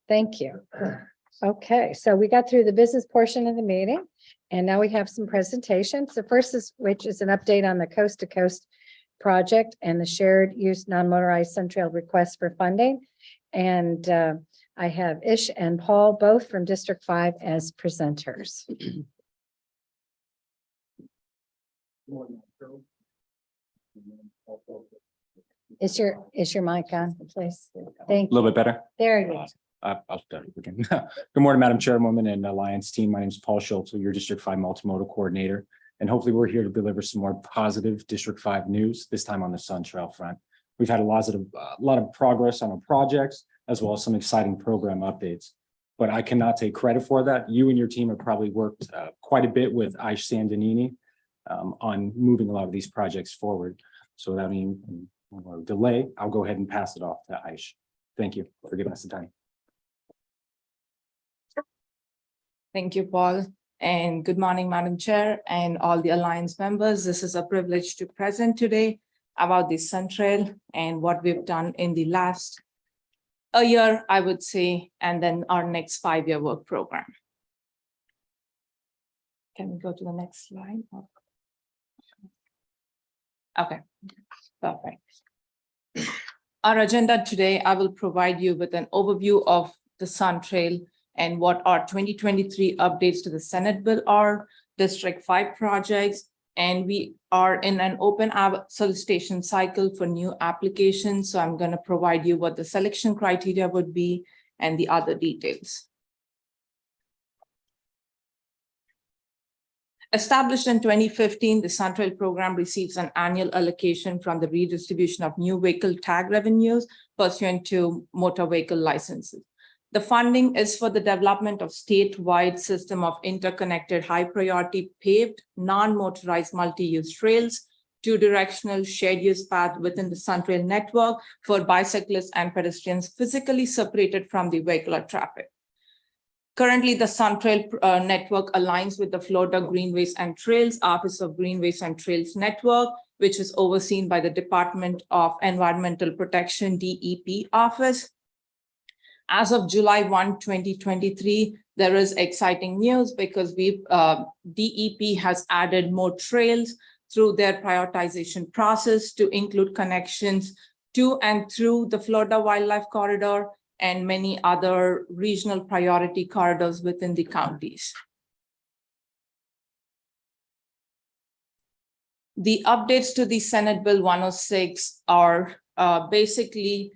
Thank you. Okay, so we got through the business portion of the meeting and now we have some presentations. The first is, which is an update on the Coast to Coast project and the shared use non-motorized Sun Trail request for funding. And I have Ish and Paul, both from District 5 as presenters. Is your mic on, please? Thank A little bit better. There you go. I'll start again. Good morning, Madam Chairwoman and Alliance team. My name is Paul Schultz, your District 5 multimodal coordinator. And hopefully we're here to deliver some more positive District 5 news, this time on the Sun Trail front. We've had a lot of progress on our projects, as well as some exciting program updates. But I cannot take credit for that. You and your team have probably worked quite a bit with Aish Sandinini on moving a lot of these projects forward. So without any delay, I'll go ahead and pass it off to Aish. Thank you for giving us the time. Thank you, Paul. And good morning, Madam Chair and all the Alliance members. This is a privilege to present today about the Sun Trail and what we've done in the last a year, I would say, and then our next 5-year work program. Can we go to the next slide? Okay, perfect. Our agenda today, I will provide you with an overview of the Sun Trail and what our 2023 updates to the Senate bill are, District 5 projects, and we are in an open solicitation cycle for new applications. So I'm going to provide you what the selection criteria would be and the other details. Established in 2015, the SunTrail program receives an annual allocation from the redistribution of new vehicle tag revenues pursuant to motor vehicle licenses. The funding is for the development of statewide system of interconnected high-priority paved, non-motorized multi-use trails, two-directional shared use path within the SunTrail network for bicyclists and pedestrians physically separated from the vehicular traffic. Currently, the SunTrail network aligns with the Florida Greenways and Trails Office of Greenways and Trails Network, which is overseen by the Department of Environmental Protection, DEP office. As of July 1, 2023, there is exciting news because DEP has added more trails through their prioritization process to include connections to and through the Florida Wildlife Corridor and many other regional priority corridors within the counties. The updates to the Senate Bill 106 are basically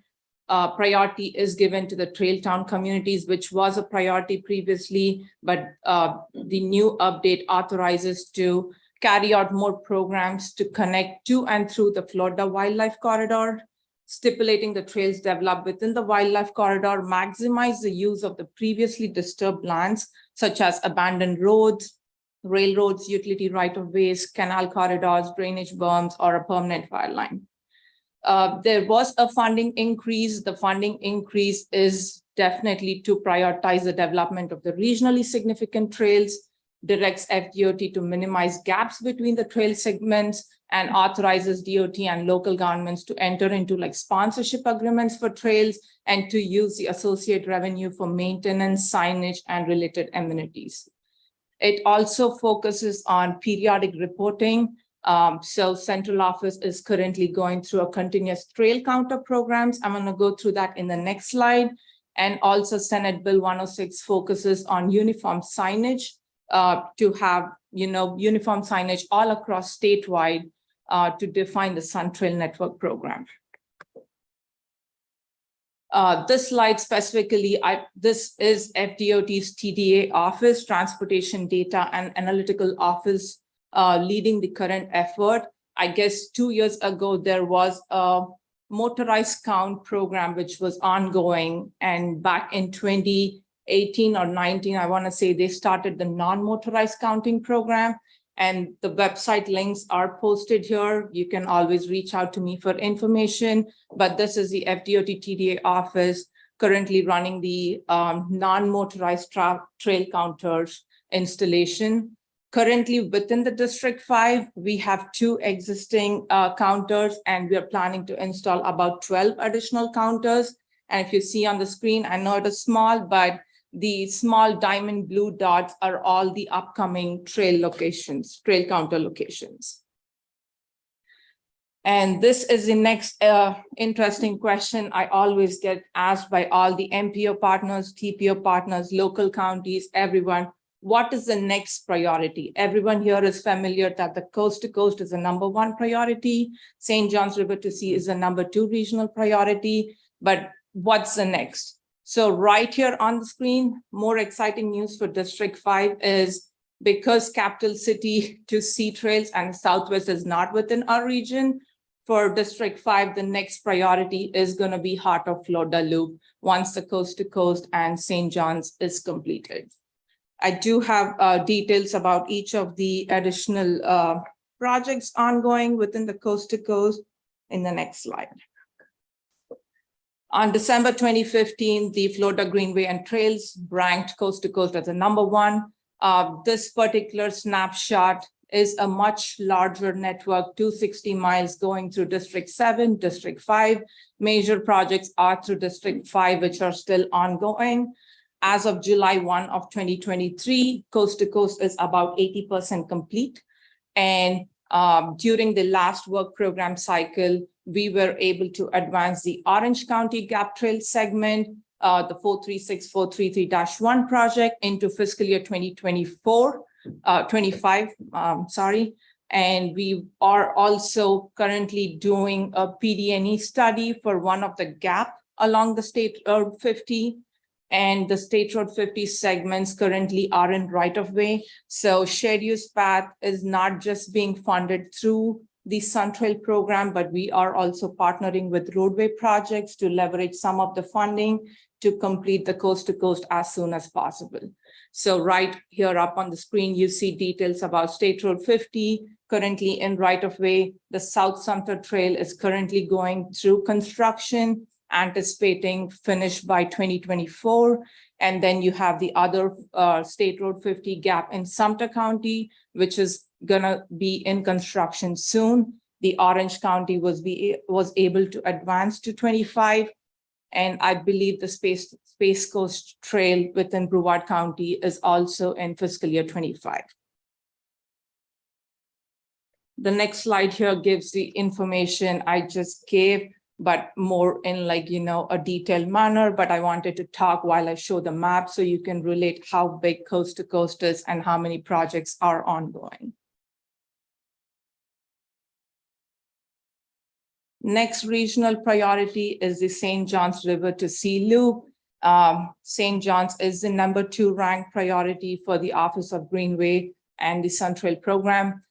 priority is given to the trail town communities, which was a priority previously, but the new update authorizes to carry out more programs to connect to and through the Florida Wildlife Corridor, stipulating the trails developed within the wildlife corridor maximize the use of the previously disturbed lands, such as abandoned roads, railroads, utility right-of-ways, canal corridors, drainage berms, or a permanent fire line. There was a funding increase. The funding increase is definitely to prioritize the development of the regionally significant trails, directs FDOT to minimize gaps between the trail segments, and authorizes DOT and local governments to enter into like sponsorship agreements for trails and to use the associate revenue for maintenance, signage, and related amenities. It also focuses on periodic reporting. So central office is currently going through a continuous trail counter programs. I'm going to go through that in the next slide. And also Senate Bill 106 focuses on uniform signage to have, uniform signage all across statewide to define the SunTrail network program. This slide specifically, this is FDOT's TDA office, Transportation Data and Analytical Office, leading the current effort. I guess 2 years ago, there was a motorized count program, which was ongoing. And back in 2018 or 19, I want to say they started the non-motorized counting program. And the website links are posted here. You can always reach out to me for information, but this is the FDOT TDA office currently running the non-motorized trail counters installation. Currently within the District 5, we have 2 existing counters, and we are planning to install about 12 additional counters. And if you see on the screen, I know it is small, but the small diamond blue dots are all the upcoming trail locations, trail counter locations. And this is the next interesting question I always get asked by all the MPO partners, TPO partners, local counties, everyone. What is the next priority? Everyone here is familiar that the coast to coast is the #1 priority. St. John's River to Sea is the #2 regional priority, but what's the next? So right here on the screen, more exciting news for District 5 is because Capital City to Sea Trails and Southwest is not within our region, for District 5, the next priority is going to be Heart of Florida Loop once the coast to coast and St. John's is completed. I do have details about each of the additional projects ongoing within the coast to coast in the next slide. On December 2015, the Florida Greenway and Trails ranked coast to coast as the #1. This particular snapshot is a much larger network, 260 miles going through District 7, District 5. Major projects are through District 5, which are still ongoing. As of July 1 of 2023, coast to coast is about 80% complete. And during the last work program cycle, we were able to advance the Orange County Gap Trail segment, the 436-433-1 project into fiscal year 25, And we are also currently doing a PD&E study for one of the gap along the state 50. and the State Road 50 segments currently are in right of way. So shared use path is not just being funded through the Sun Trail program, but we are also partnering with roadway projects to leverage some of the funding to complete the coast to coast as soon as possible. So right here up on the screen, you see details about State Road 50, currently in right of way. The South Sumter Trail is currently going through construction, anticipating finish by 2024. And then you have the other State Road 50 gap in Sumter County, which is gonna be in construction soon. The Orange County was able to advance to 25. And I believe the Space Coast Trail within Brevard County is also in fiscal year 25. The next slide here gives the information I just gave, but more in a detailed manner. But I wanted to talk while I show the map so you can relate how big coast to coast is and how many projects are ongoing. Next regional priority is the St. John's River to Sea Loop. St. John's is the #2 ranked priority for the Office of Greenway and the Sun Trail program.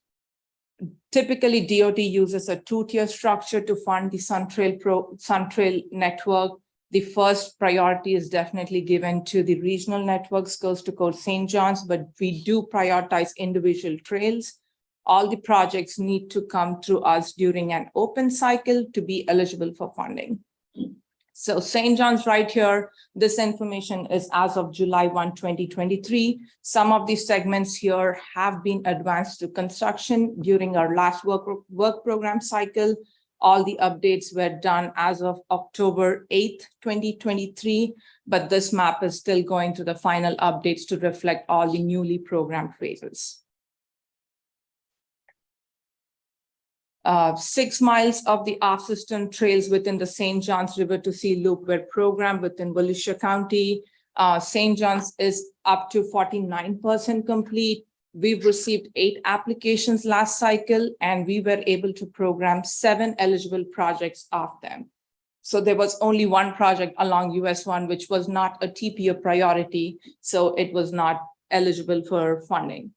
Typically, DOT uses a two-tier structure to fund the Sun Trail network. The first priority is definitely given to the regional networks, coast to coast St. John's, but we do prioritize individual trails. All the projects need to come through us during an open cycle to be eligible for funding. So St. John's right here, this information is as of July 1, 2023. Some of these segments here have been advanced to construction during our last work program cycle. All the updates were done as of October 8th, 2023, but this map is still going through the final updates to reflect all the newly programmed phases. 6 miles of the off-system trails within the St. John's River to Sea Loop were programmed within Volusia County. St. John's is up to 49% complete. We've received 8 applications last cycle, and we were able to program 7 eligible projects off them. So there was only one project along US 1, which was not a TPO priority, so it was not eligible for funding.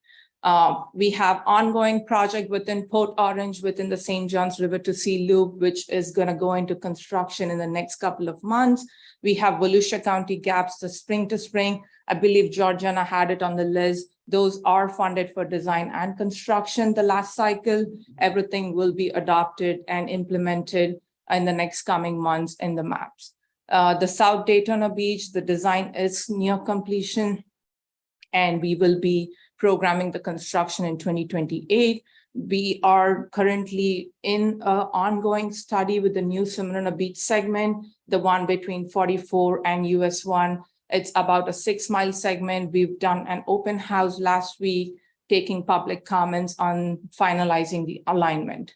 We have ongoing project within Port Orange within the St. John's River to Sea Loop, which is going to go into construction in the next couple of months. We have Volusia County gaps, the spring to spring. I believe Georgiana had it on the list. Those are funded for design and construction the last cycle. Everything will be adopted and implemented in the next coming months in the maps. The South Daytona Beach, the design is near completion, and we will be programming the construction in 2028. We are currently in an ongoing study with the new Smyrna Beach segment, the one between 44 and US 1. It's about a 6-mile segment. We've done an open house last week, taking public comments on finalizing the alignment.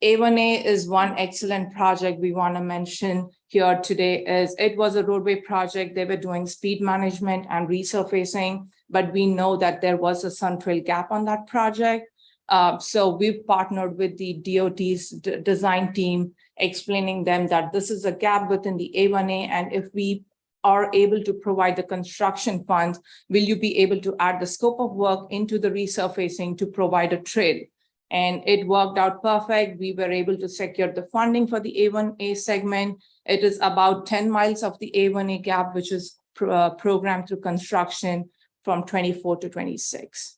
A1A is one excellent project we want to mention here today. It was a roadway project. They were doing speed management and resurfacing, but we know that there was a Sun Trail gap on that project. So we've partnered with the DOT's design team, explaining them that this is a gap within the A1A, and if we are able to provide the construction funds, will you be able to add the scope of work into the resurfacing to provide a trail? And it worked out perfect. We were able to secure the funding for the A1A segment. It is about 10 miles of the A1A gap, which is programmed through construction from 24 to 26.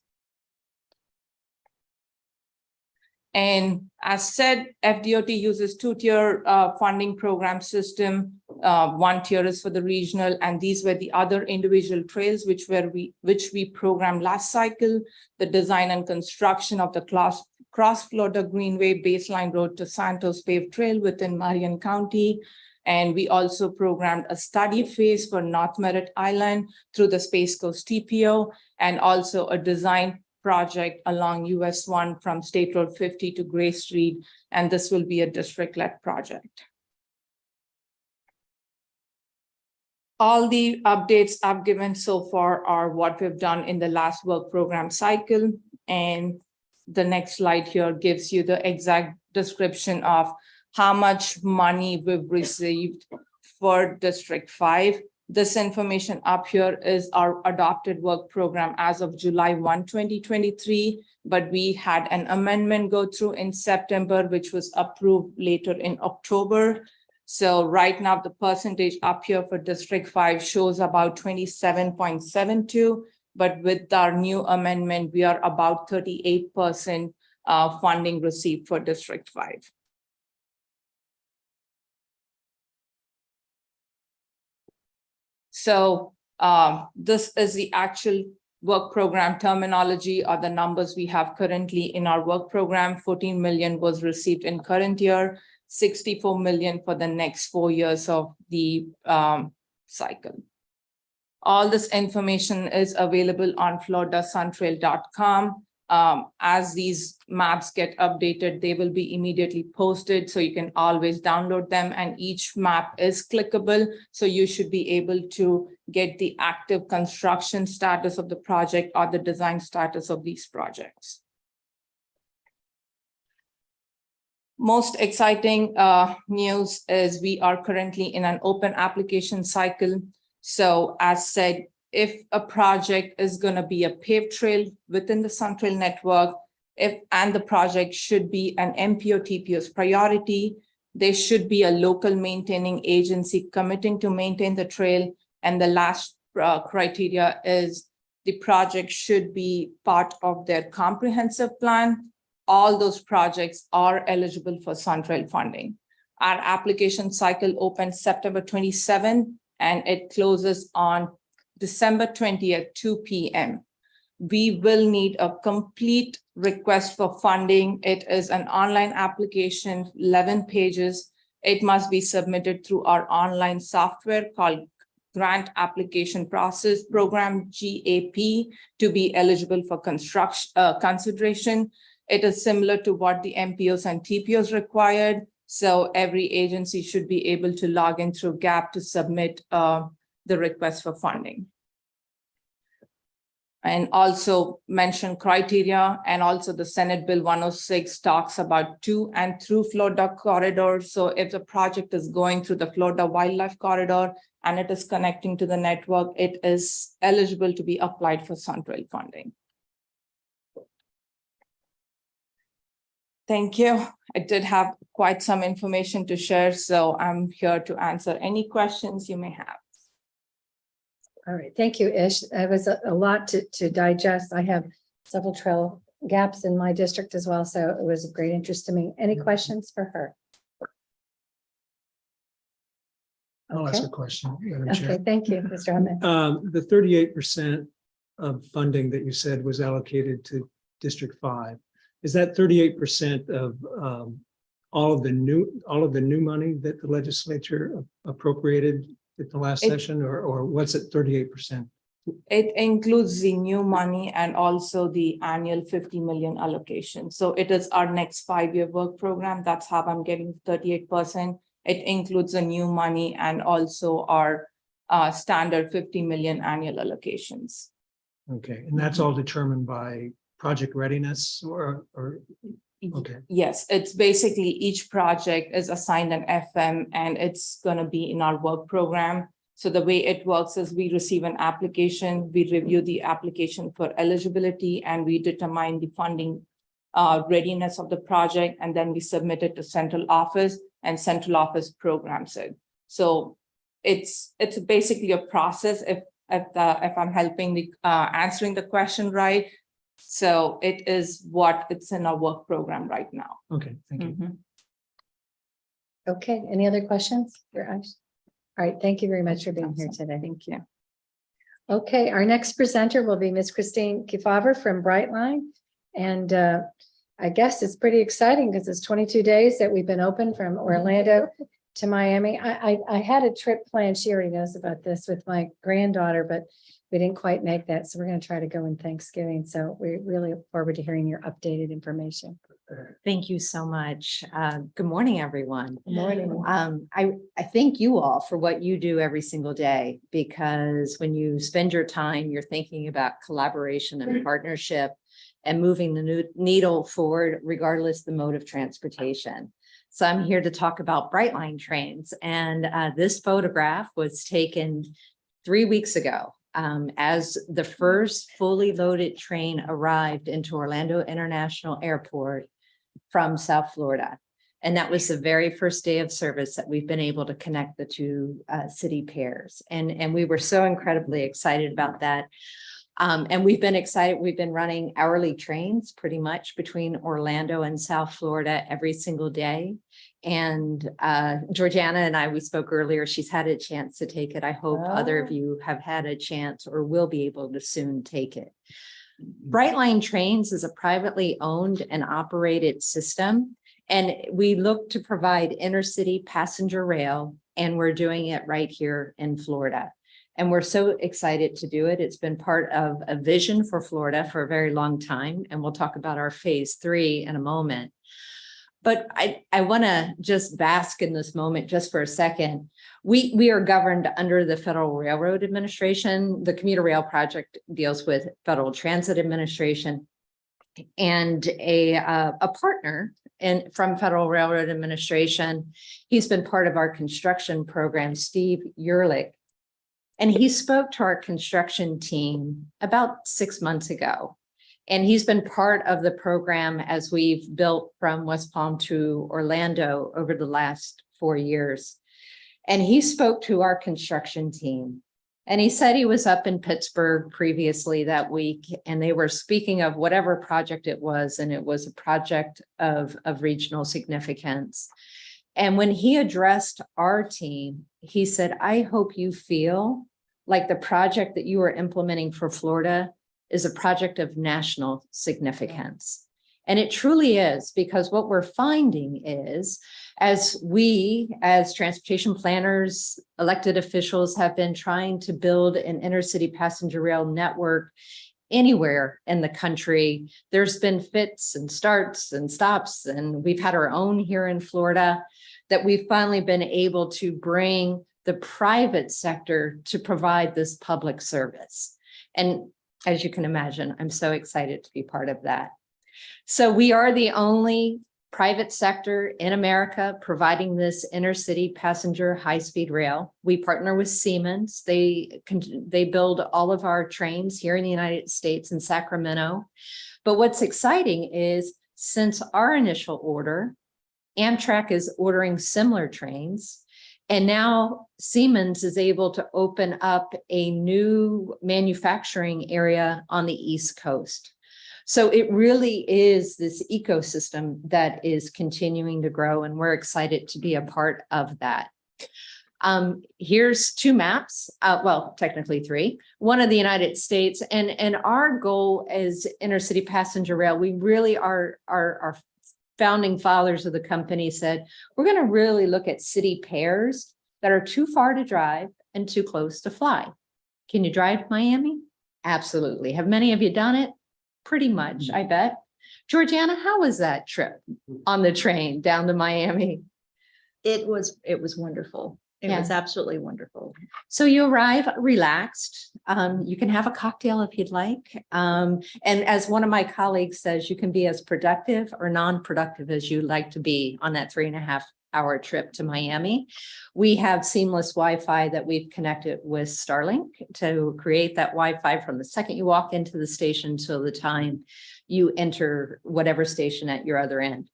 And as said, FDOT uses two-tier funding program system. One tier is for the regional, and these were the other individual trails which we programmed last cycle. The design and construction of the Cross Florida Greenway Baseline Road to Santos paved trail within Marion County. And we also programmed a study phase for North Merritt Island through the Space Coast TPO, and also a design project along US 1 from State Road 50 to Gray Street. And this will be a district-led project. All the updates I've given so far are what we've done in the last work program cycle. And the next slide here gives you the exact description of how much money we've received for District 5. This information up here is our adopted work program as of July 1, 2023, but we had an amendment go through in September, which was approved later in October. So right now, the percentage up here for District 5 shows about 27.72, but with our new amendment, we are about 38% funding received for District 5. So this is the actual work program terminology or the numbers we have currently in our work program. 14 million was received in current year, 64 million for the next 4 years of the cycle. All this information is available on floridasuntrail.com. As these maps get updated, they will be immediately posted, so you can always download them, and each map is clickable, so you should be able to get the active construction status of the project or the design status of these projects. Most exciting news is we are currently in an open application cycle. So as said, if a project is going to be a paved trail within the SunTrail network, and the project should be an MPO TPO's priority, there should be a local maintaining agency committing to maintain the trail. And the last criteria is the project should be part of their comprehensive plan. All those projects are eligible for SunTrail funding. Our application cycle opens September 27, and it closes on December 20th, 2 p.m. We will need a complete request for funding. It is an online application, 11 pages. It must be submitted through our online software called Grant Application Process Program, GAP, to be eligible for construction consideration. It is similar to what the MPOs and TPOs required. So every agency should be able to log in through GAP to submit the request for funding. And also mention criteria, and also the Senate Bill 106 talks about to and through Florida corridor. So if the project is going through the Florida Wildlife Corridor and it is connecting to the network, it is eligible to be applied for SunTrail funding. Thank you. I did have quite some information to share, so I'm here to answer any questions you may have. All right, thank you, Ish. It was a lot to digest. I have several trail gaps in my district as well, so it was of great interest to me. Any questions for her? I'll ask a question, Madam Chair. Okay, thank you, Mr. Ahmed. The 38% of funding that you said was allocated to District 5. Is that 38% of all of the new money that the legislature appropriated at the last session, or what's it 38%? It includes the new money and also the annual 50 million allocation. So it is our next 5-year work program. That's how I'm getting 38%. It includes the new money and also our standard 50 million annual allocations. Okay, and that's all determined by project readiness or okay. Yes, it's basically each project is assigned an FM and it's going to be in our work program. So the way it works is we receive an application, we review the application for eligibility, and we determine the funding readiness of the project, and then we submit it to central office, and central office programs it. So it's basically a process if I'm helping the answering the question right. So it is what it's in our work program right now. Okay, thank you. Okay, any other questions for us? All right, thank you very much for being here today. Thank you. Okay, our next presenter will be Ms. Christine Kefauver from Brightline. And I guess it's pretty exciting because it's 22 days that we've been open from Orlando to Miami. I had a trip planned, she already knows about this, with my granddaughter, but we didn't quite make that. So we're going to try to go in Thanksgiving. So we really look forward to hearing your updated information. Thank you so much. Good morning, everyone. Good morning. I thank you all for what you do every single day, because when you spend your time, you're thinking about collaboration and partnership and moving the needle forward, regardless the mode of transportation. So I'm here to talk about Brightline trains. And this photograph was taken 3 weeks ago, as the first fully loaded train arrived into Orlando International Airport from South Florida. And that was the very first day of service that we've been able to connect the two city pairs. And we were so incredibly excited about that. And we've been excited. We've been running hourly trains pretty much between Orlando and South Florida every single day. And Georgiana and I, we spoke earlier, she's had a chance to take it. I hope other of you have had a chance or will be able to soon take it. Brightline Trains is a privately owned and operated system. And we look to provide intercity passenger rail, and we're doing it right here in Florida. And we're so excited to do it. It's been part of a vision for Florida for a very long time. And we'll talk about our phase 3 in a moment. But I want to just bask in this moment just for a second. We are governed under the Federal Railroad Administration. The commuter rail project deals with Federal Transit Administration, and a partner from Federal Railroad Administration. He's been part of our construction program, Steve Yerlich. And he spoke to our construction team about 6 months ago. And he's been part of the program as we've built from West Palm to Orlando over the last 4 years. And he spoke to our construction team. And he said he was up in Pittsburgh previously that week, and they were speaking of whatever project it was, and it was a project of regional significance. And when he addressed our team, he said, I hope you feel like the project that you are implementing for Florida is a project of national significance. And it truly is, because what we're finding is, as we, as transportation planners, elected officials, have been trying to build an intercity passenger rail network anywhere in the country, there's been fits and starts and stops, and we've had our own here in Florida, that we've finally been able to bring the private sector to provide this public service. And as you can imagine, I'm so excited to be part of that. So we are the only private sector in America providing this intercity passenger high-speed rail. We partner with Siemens. They build all of our trains here in the United States in Sacramento. But what's exciting is, since our initial order, Amtrak is ordering similar trains. And now Siemens is able to open up a new manufacturing area on the East Coast. So it really is this ecosystem that is continuing to grow, and we're excited to be a part of that. Here's 2 maps, well, technically 3, one of the United States, and our goal as intercity passenger rail, we really are our founding fathers of the company said, we're going to really look at city pairs that are too far to drive and too close to fly. Can you drive to Miami? Absolutely. Have many of you done it? Pretty much, I bet. Georgiana, how was that trip on the train down to Miami? It was wonderful. It was absolutely wonderful. So you arrive relaxed. You can have a cocktail if you'd like. And as one of my colleagues says, you can be as productive or non-productive as you like to be on that 3.5-hour trip to Miami. We have seamless Wi-Fi that we've connected with Starlink to create that Wi-Fi from the second you walk into the station till the time you enter whatever station at your other end.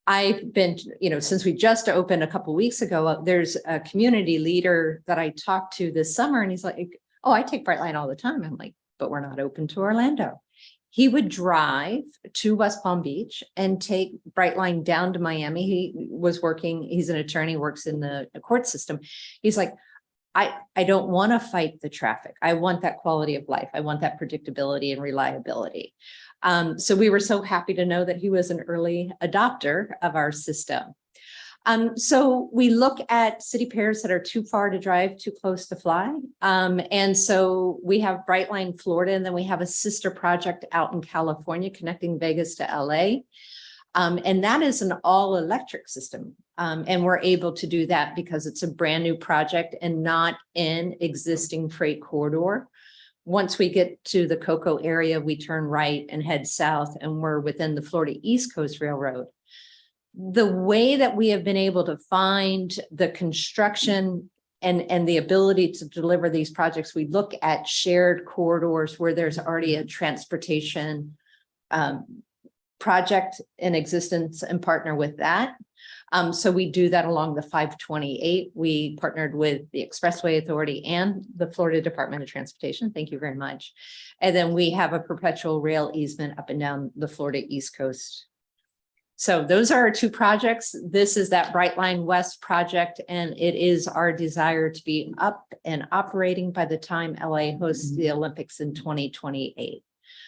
I've been, since we just opened a couple of weeks ago, there's a community leader that I talked to this summer, and he's like, oh, I take Brightline all the time. I'm like, but we're not open to Orlando. He would drive to West Palm Beach and take Brightline down to Miami. He was working, he's an attorney, works in the court system. He's like, I don't want to fight the traffic. I want that quality of life. I want that predictability and reliability. So we were so happy to know that he was an early adopter of our system. So we look at city pairs that are too far to drive, too close to fly. And so we have Brightline Florida, and then we have a sister project out in California connecting Vegas to LA. And that is an all electric system. And we're able to do that because it's a brand new project and not in existing freight corridor. Once we get to the Cocoa area, we turn right and head south, and we're within the Florida East Coast Railroad. The way that we have been able to find the construction and the ability to deliver these projects, we look at shared corridors where there's already a transportation project in existence and partner with that. So we do that along the 528. We partnered with the Expressway Authority and the Florida Department of Transportation. Thank you very much. And then we have a perpetual rail easement up and down the Florida East Coast. So those are our two projects. This is that Brightline West project, and it is our desire to be up and operating by the time LA hosts the Olympics in 2028.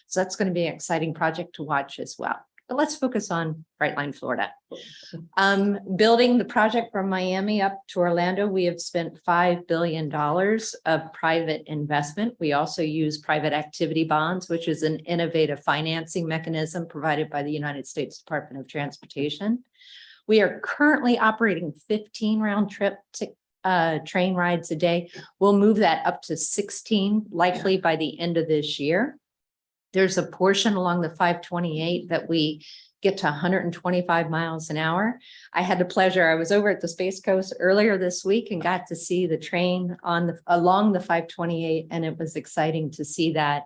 So that's going to be an exciting project to watch as well. But let's focus on Brightline, Florida. Building the project from Miami up to Orlando, we have spent $5 billion of private investment. We also use private activity bonds, which is an innovative financing mechanism provided by the United States Department of Transportation. We are currently operating 15 round trip train rides a day. We'll move that up to 16, likely by the end of this year. There's a portion along the 528 that we get to 125 miles an hour. I had the pleasure, I was over at the Space Coast earlier this week and got to see the train along the 528, and it was exciting to see that.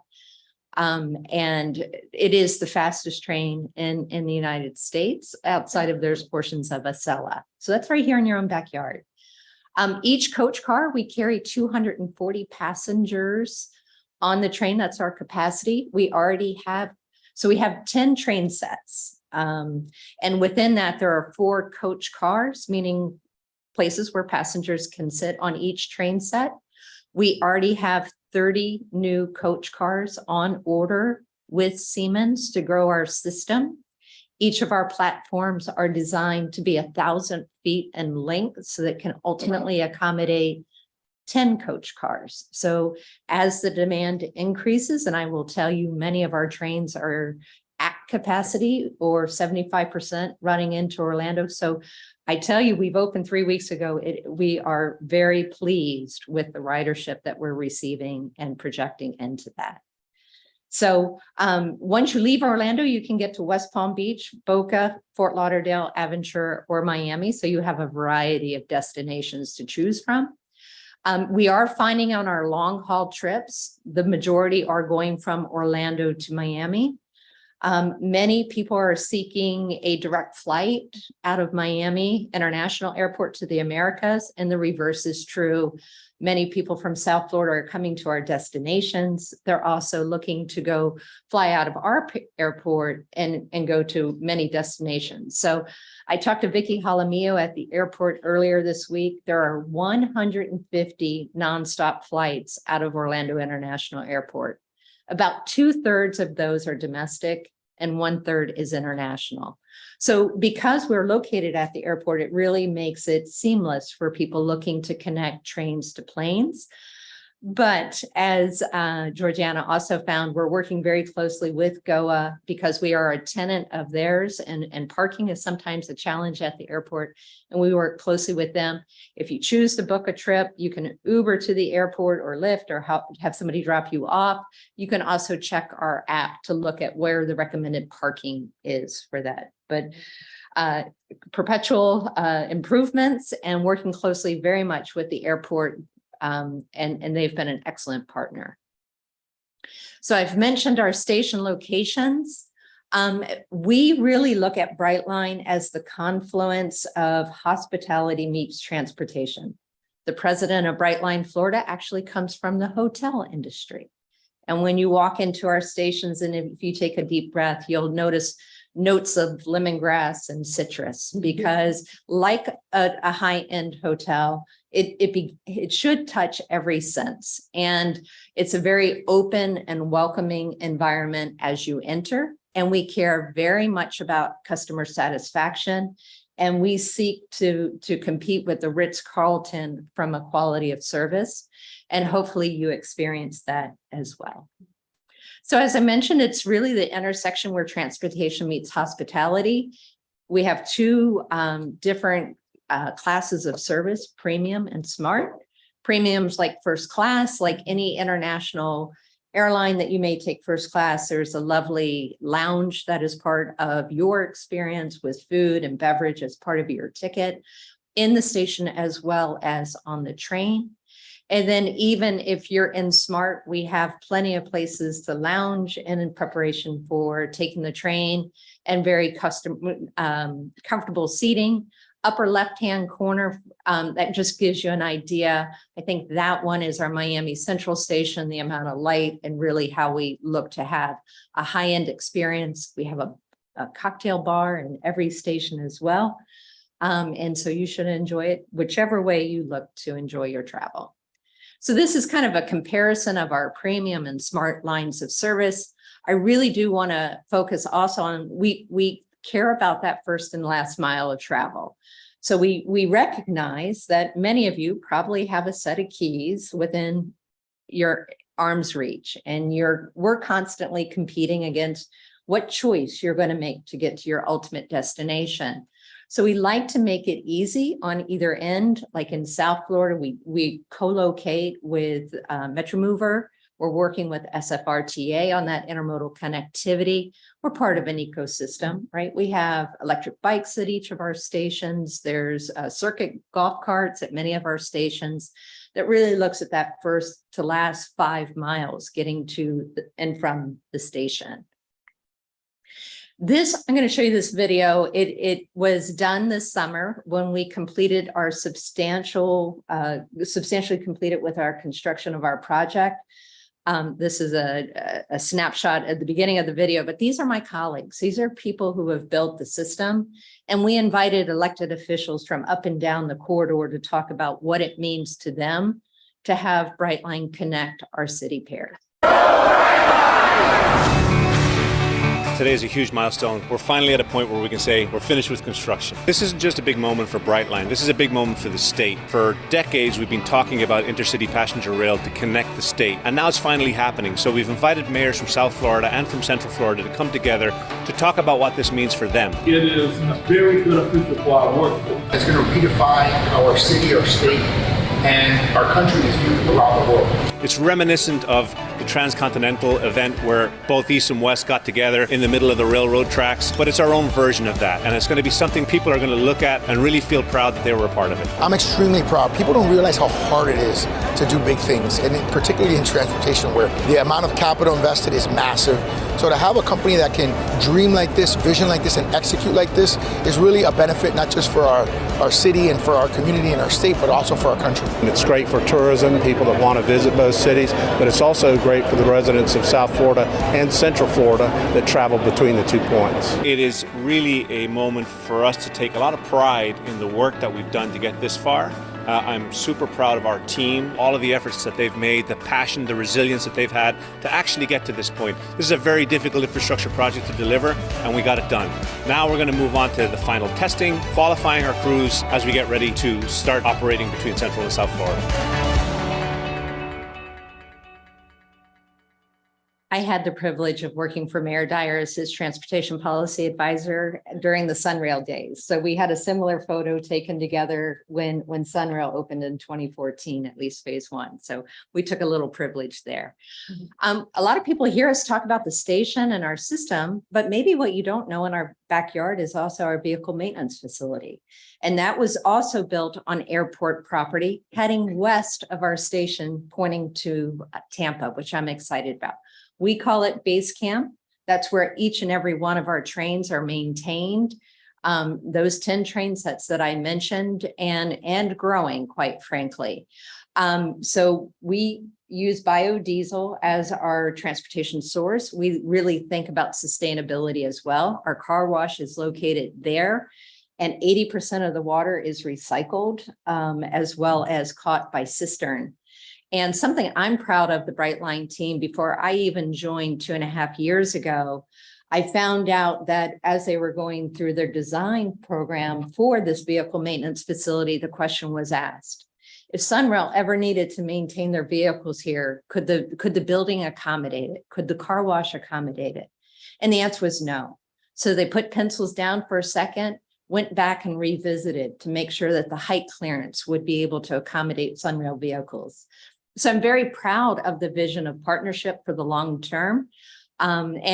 And it is the fastest train in the United States, outside of there's portions of Acela. So that's right here in your own backyard. Each coach car, we carry 240 passengers on the train. That's our capacity. We already have, so we have 10 train sets. And within that, there are 4 coach cars, meaning places where passengers can sit on each train set. We already have 30 new coach cars on order with Siemens to grow our system. Each of our platforms are designed to be 1,000 feet in length, so that can ultimately accommodate 10 coach cars. So as the demand increases, and I will tell you, many of our trains are at capacity or 75% running into Orlando. So I tell you, we've opened 3 weeks ago. We are very pleased with the ridership that we're receiving and projecting into that. So once you leave Orlando, you can get to West Palm Beach, Boca, Fort Lauderdale, Aventura, or Miami. So you have a variety of destinations to choose from. We are finding on our long haul trips, the majority are going from Orlando to Miami. Many people are seeking a direct flight out of Miami International Airport to the Americas, and the reverse is true. Many people from South Florida are coming to our destinations. They're also looking to go fly out of our airport and go to many destinations. So I talked to Vicky Jalamillo at the airport earlier this week. There are 150 nonstop flights out of Orlando International Airport. About 2/3 of those are domestic and 1/3 is international. So because we're located at the airport, it really makes it seamless for people looking to connect trains to planes. But as Georgiana also found, we're working very closely with GOA because we are a tenant of theirs, and parking is sometimes a challenge at the airport, and we work closely with them. If you choose to book a trip, you can Uber to the airport or Lyft or have somebody drop you off. You can also check our app to look at where the recommended parking is for that. But perpetual improvements and working closely very much with the airport. And they've been an excellent partner. So I've mentioned our station locations. We really look at Brightline as the confluence of hospitality meets transportation. The president of Brightline, Florida, actually comes from the hotel industry. And when you walk into our stations, and if you take a deep breath, you'll notice notes of lemongrass and citrus, because like a high-end hotel, it should touch every sense. And it's a very open and welcoming environment as you enter. And we care very much about customer satisfaction. And we seek to compete with the Ritz-Carlton from a quality of service. And hopefully you experience that as well. So as I mentioned, it's really the intersection where transportation meets hospitality. We have 2 different classes of service, premium and smart. Premiums like first class, like any international airline that you may take first class, there's a lovely lounge that is part of your experience with food and beverage as part of your ticket. in the station as well as on the train. And then even if you're in SMART, we have plenty of places to lounge and in preparation for taking the train and very comfortable seating. Upper left-hand corner, that just gives you an idea. I think that one is our Miami Central station, the amount of light and really how we look to have a high-end experience. We have a cocktail bar in every station as well. And so you should enjoy it whichever way you look to enjoy your travel. So this is kind of a comparison of our premium and SMART lines of service. I really do want to focus also on, we care about that first and last mile of travel. So we recognize that many of you probably have a set of keys within your arm's reach, and we're constantly competing against what choice you're going to make to get to your ultimate destination. So we like to make it easy on either end. Like in South Florida, we co-locate with Metromover. We're working with SFRTA on that intermodal connectivity. We're part of an ecosystem, right? We have electric bikes at each of our stations. There's circuit golf carts at many of our stations that really looks at that first to last 5 miles getting to and from the station. This, I'm going to show you this video. It was done this summer when we completed our substantially completed with our construction of our project. This is a snapshot at the beginning of the video, but these are my colleagues. These are people who have built the system, and we invited elected officials from up and down the corridor to talk about what it means to them to have Brightline connect our city pairs. Today is a huge milestone. We're finally at a point where we can say we're finished with construction. This isn't just a big moment for Brightline. This is a big moment for the state. For decades, we've been talking about intercity passenger rail to connect the state, and now it's finally happening. So we've invited mayors from South Florida and from Central Florida to come together to talk about what this means for them. It is very beneficial for our workforce. It's going to redefine our city, our state, and our country is viewed around the world. It's reminiscent of the transcontinental event where both East and West got together in the middle of the railroad tracks, but it's our own version of that. And it's going to be something people are going to look at and really feel proud that they were a part of it. I'm extremely proud. People don't realize how hard it is to do big things, and particularly in transportation where the amount of capital invested is massive. So to have a company that can dream like this, vision like this, and execute like this is really a benefit, not just for our city and for our community and our state, but also for our country. And it's great for tourism, people that want to visit both cities, but it's also great for the residents of South Florida and Central Florida that travel between the 2 points. It is really a moment for us to take a lot of pride in the work that we've done to get this far. I'm super proud of our team, all of the efforts that they've made, the passion, the resilience that they've had to actually get to this point. This is a very difficult infrastructure project to deliver, and we got it done. Now we're going to move on to the final testing, qualifying our crews as we get ready to start operating between Central and South Florida. I had the privilege of working for Mayor Dyer as his transportation policy advisor during the Sunrail days. So we had a similar photo taken together when Sunrail opened in 2014, at least phase 1. So we took a little privilege there. A lot of people hear us talk about the station and our system, but maybe what you don't know in our backyard is also our vehicle maintenance facility. And that was also built on airport property, heading west of our station, pointing to Tampa, which I'm excited about. We call it base camp. That's where each and every one of our trains are maintained. Those 10 train sets that I mentioned and growing, quite frankly. So we use biodiesel as our transportation source. We really think about sustainability as well. Our car wash is located there, and 80% of the water is recycled, as well as caught by cistern. And something I'm proud of the Brightline team, before I even joined 2.5 years ago, I found out that as they were going through their design program for this vehicle maintenance facility, the question was asked, if Sunrail ever needed to maintain their vehicles here, could the building accommodate it? Could the car wash accommodate it? And the answer was no. So they put pencils down for a second, went back and revisited to make sure that the height clearance would be able to accommodate Sunrail vehicles. So I'm very proud of the vision of partnership for the long term. Our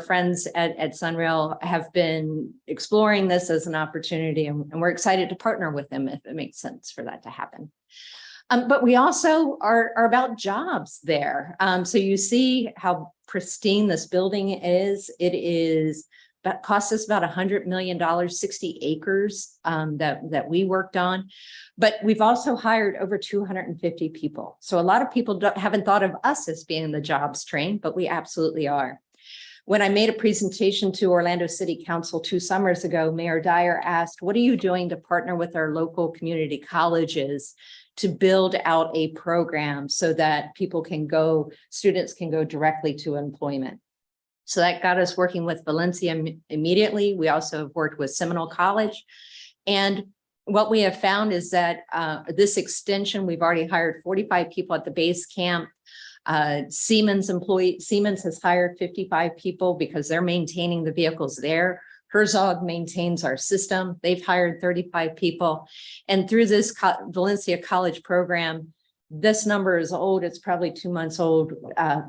friends at Sunrail have been exploring this as an opportunity, and we're excited to partner with them if it makes sense for that to happen. But we also are about jobs there. So you see how pristine this building is. It is that costs us about $100 million, 60 acres that we worked on. But we've also hired over 250 people. So a lot of people haven't thought of us as being the jobs train, but we absolutely are. When I made a presentation to Orlando City Council 2 summers ago, Mayor Dyer asked, what are you doing to partner with our local community colleges to build out a program so that students can go directly to employment? So that got us working with Valencia immediately. We also have worked with Seminole College. And what we have found is that this extension, we've already hired 45 people at the base camp. Siemens has hired 55 people because they're maintaining the vehicles there. Herzog maintains our system. They've hired 35 people. And through this Valencia College program, this number is old. It's probably 2 months old,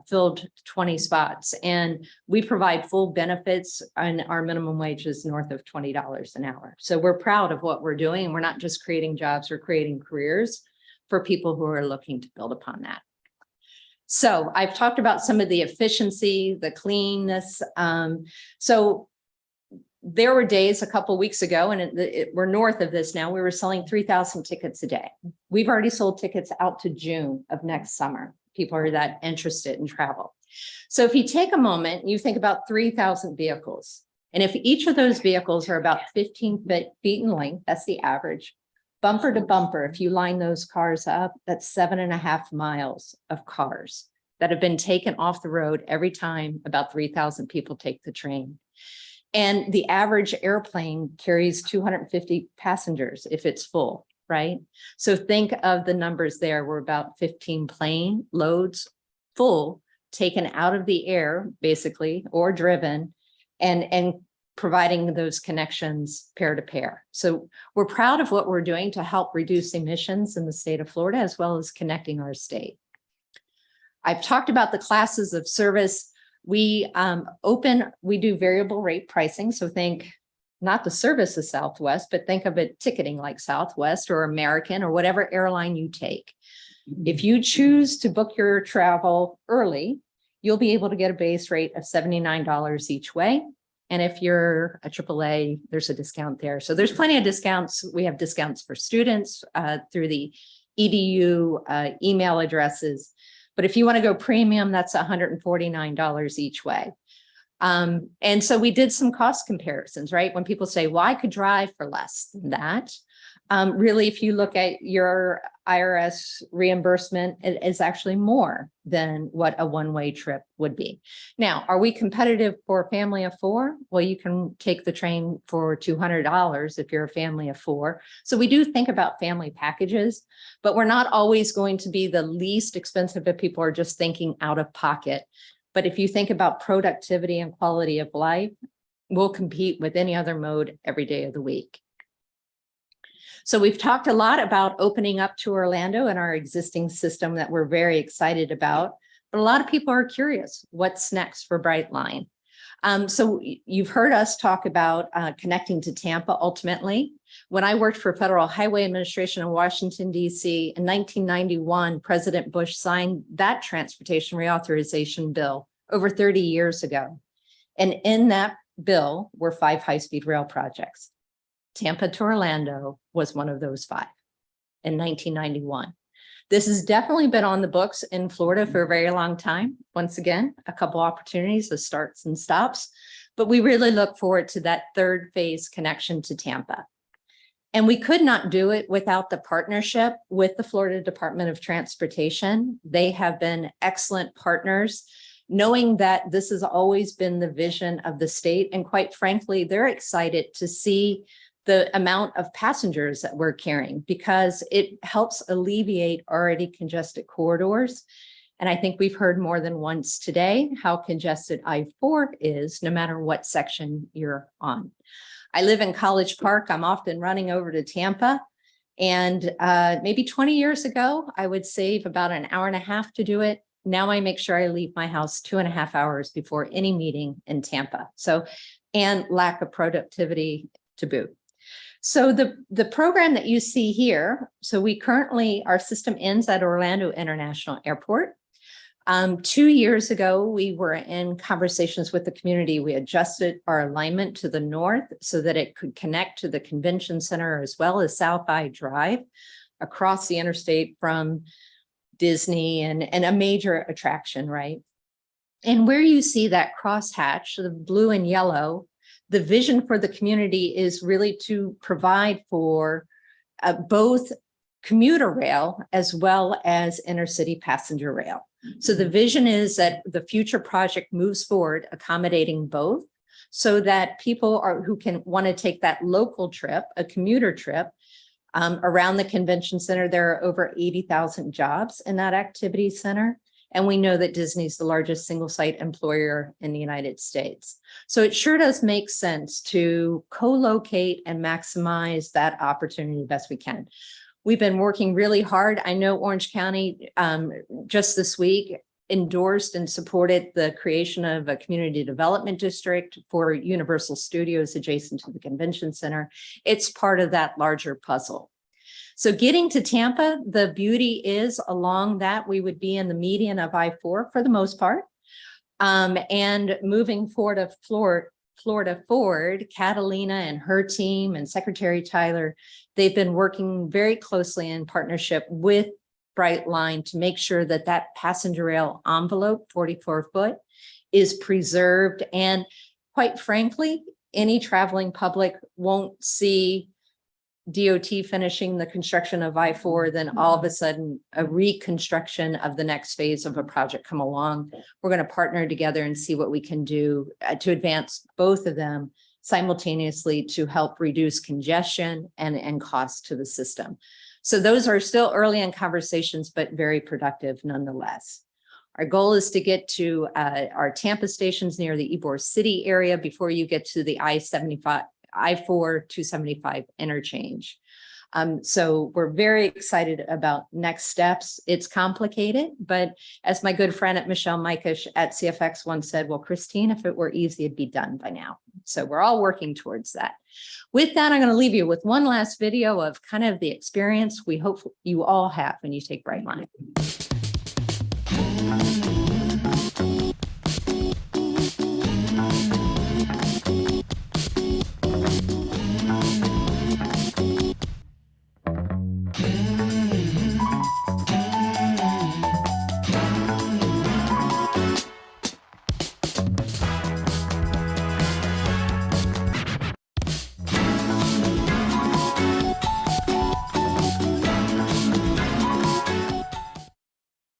filled 20 spots. And we provide full benefits, and our minimum wage is north of $20 an hour. So we're proud of what we're doing. We're not just creating jobs, we're creating careers for people who are looking to build upon that. So I've talked about some of the efficiency, the cleanness. So there were days a couple of weeks ago, and we're north of this now, we were selling 3,000 tickets a day. We've already sold tickets out to June of next summer. People are that interested in travel. So if you take a moment, you think about 3,000 vehicles. And if each of those vehicles are about 15 feet in length, that's the average. Bumper to bumper, if you line those cars up, that's 7.5 miles of cars that have been taken off the road every time about 3,000 people take the train. And the average airplane carries 250 passengers if it's full, right? So think of the numbers there. We're about 15 plane loads full, taken out of the air, basically, or driven, and providing those connections pair to pair. So we're proud of what we're doing to help reduce emissions in the state of Florida, as well as connecting our state. I've talked about the classes of service. We do variable rate pricing. So think not the service of Southwest, but think of it ticketing like Southwest or American or whatever airline you take. If you choose to book your travel early, you'll be able to get a base rate of $79 each way. And if you're a AAA, there's a discount there. So there's plenty of discounts. We have discounts for students through the EDU email addresses. But if you want to go premium, that's $149 each way. And so we did some cost comparisons, right? When people say, well, I could drive for less than that. Really, if you look at your IRS reimbursement, it is actually more than what a one-way trip would be. Now, are we competitive for a family of 4? Well, you can take the train for $200 if you're a family of 4. So we do think about family packages, but we're not always going to be the least expensive if people are just thinking out of pocket. But if you think about productivity and quality of life, we'll compete with any other mode every day of the week. So we've talked a lot about opening up to Orlando and our existing system that we're very excited about, but a lot of people are curious, what's next for Brightline? So you've heard us talk about connecting to Tampa ultimately. When I worked for Federal Highway Administration in Washington, D.C. in 1991, President Bush signed that transportation reauthorization bill over 30 years ago. And in that bill were 5 high-speed rail projects. Tampa to Orlando was one of those 5 in 1991. This has definitely been on the books in Florida for a very long time. Once again, a couple opportunities of starts and stops, but we really look forward to that 3rd phase connection to Tampa. And we could not do it without the partnership with the Florida Department of Transportation. They have been excellent partners, knowing that this has always been the vision of the state. And quite frankly, they're excited to see the amount of passengers that we're carrying because it helps alleviate already congested corridors. And I think we've heard more than once today how congested I-4 is, no matter what section you're on. I live in College Park. I'm often running over to Tampa. And maybe 20 years ago, I would save about an hour and a half to do it. now I make sure I leave my house 2.5 hours before any meeting in Tampa. So, and lack of productivity to boot. So the program that you see here, so we currently, our system ends at Orlando International Airport. 2 years ago, we were in conversations with the community. We adjusted our alignment to the north so that it could connect to the convention center as well as South Eye Drive across the interstate from Disney and a major attraction, right? And where you see that crosshatch, the blue and yellow, the vision for the community is really to provide for both commuter rail as well as intercity passenger rail. So the vision is that the future project moves forward, accommodating both, so that people who can want to take that local trip, a commuter trip, around the convention center. There are over 80,000 jobs in that activity center. And we know that Disney is the largest single site employer in the United States. So it sure does make sense to co-locate and maximize that opportunity the best we can. We've been working really hard. I know Orange County just this week endorsed and supported the creation of a community development district for Universal Studios adjacent to the convention center. It's part of that larger puzzle. So getting to Tampa, the beauty is along that we would be in the median of I-4 for the most part. And moving forward to Florida forward, Catalina and her team and Secretary Tyler, they've been working very closely in partnership with Brightline to make sure that that passenger rail envelope, 44-foot, is preserved. And quite frankly, any traveling public won't see DOT finishing the construction of I-4, then all of a sudden a reconstruction of the next phase of a project come along. We're going to partner together and see what we can do to advance both of them simultaneously to help reduce congestion and cost to the system. So those are still early in conversations, but very productive nonetheless. Our goal is to get to our Tampa stations near the Ybor City area before you get to the I-4-275 interchange. So we're very excited about next steps. It's complicated, but as my good friend at Michelle Mikesh at CFX once said, well, Christine, if it were easy, it'd be done by now. So we're all working towards that. With that, I'm going to leave you with one last video of kind of the experience we hope you all have when you take Brightline.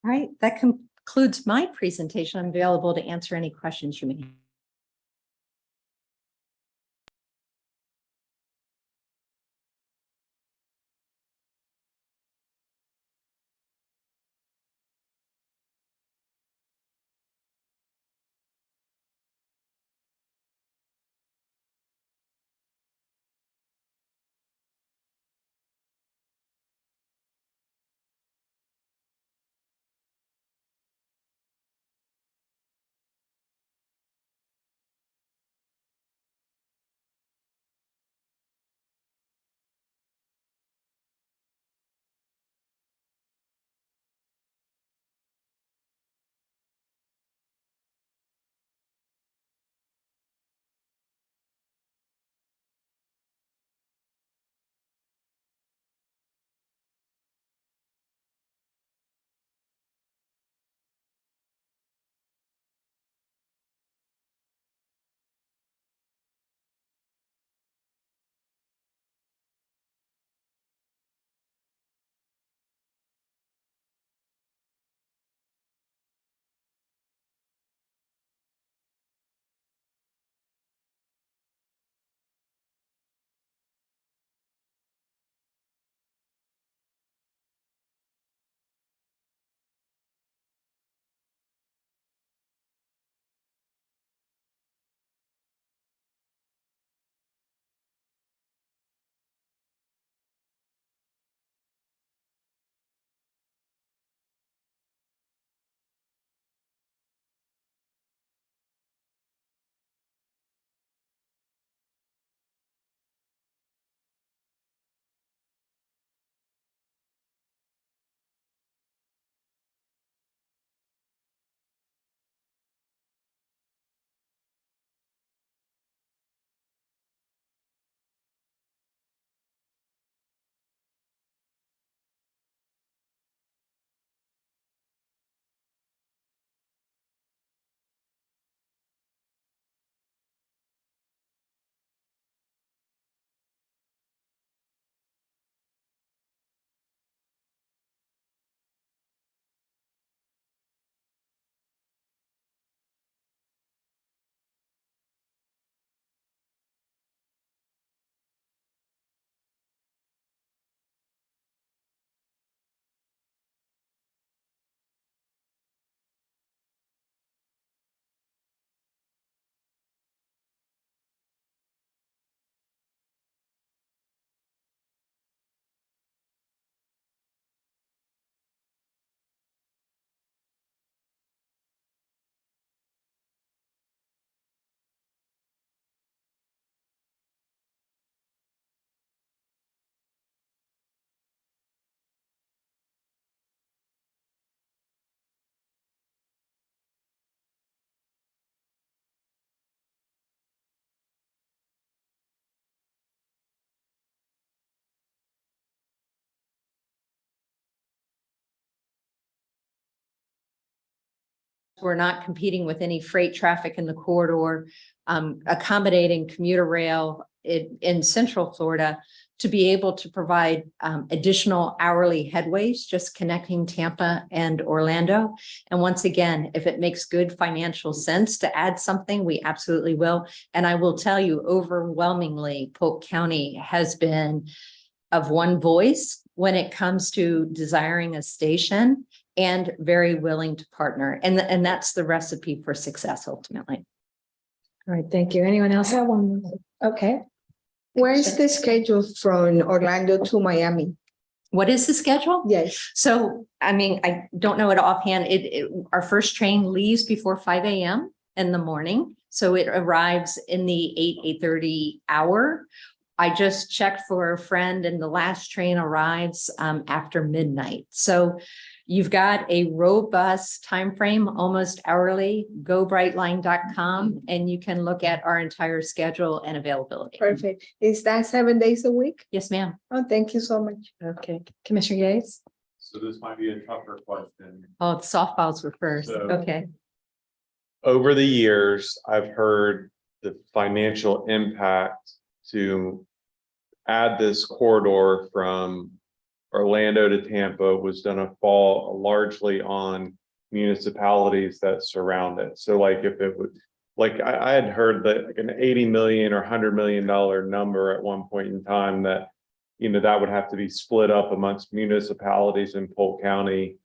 All right, that concludes my presentation. I'm available to answer any questions you may have. We're not competing with any freight traffic in the corridor, accommodating commuter rail in Central Florida to be able to provide additional hourly headways, just connecting Tampa and Orlando. And once again, if it makes good financial sense to add something, we absolutely will. And I will tell you, overwhelmingly, Polk County has been of one voice when it comes to desiring a station and very willing to partner. And that's the recipe for success ultimately. All right, thank you. Anyone else have one? Okay. Where is the schedule from Orlando to Miami? What is the schedule? Yes. So, I mean, I don't know it offhand. Our first train leaves before 5 a.m. in the morning. So it arrives in the 8:30 hour. I just checked for a friend and the last train arrives after midnight. So you've got a robust time frame, almost hourly. GoBrightline.com, and you can look at our entire schedule and availability. Perfect. Is that 7 days a week? Yes, ma'am. Oh, thank you so much. Okay, Commissioner Yates? So this might be a tougher question. Oh, the softballs were first. So- Okay. Over the years, I've heard the financial impact to add this corridor from Orlando to Tampa was gonna fall largely on municipalities that surround it. So like if it would, like I had heard that like an 80 million or $100 million number at one point in time that, you know, that would have to be split up amongst municipalities in Polk County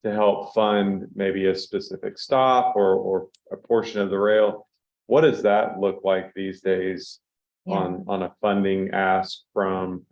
to help fund maybe a specific stop or a portion of the rail. What does that look like these days on a funding ask from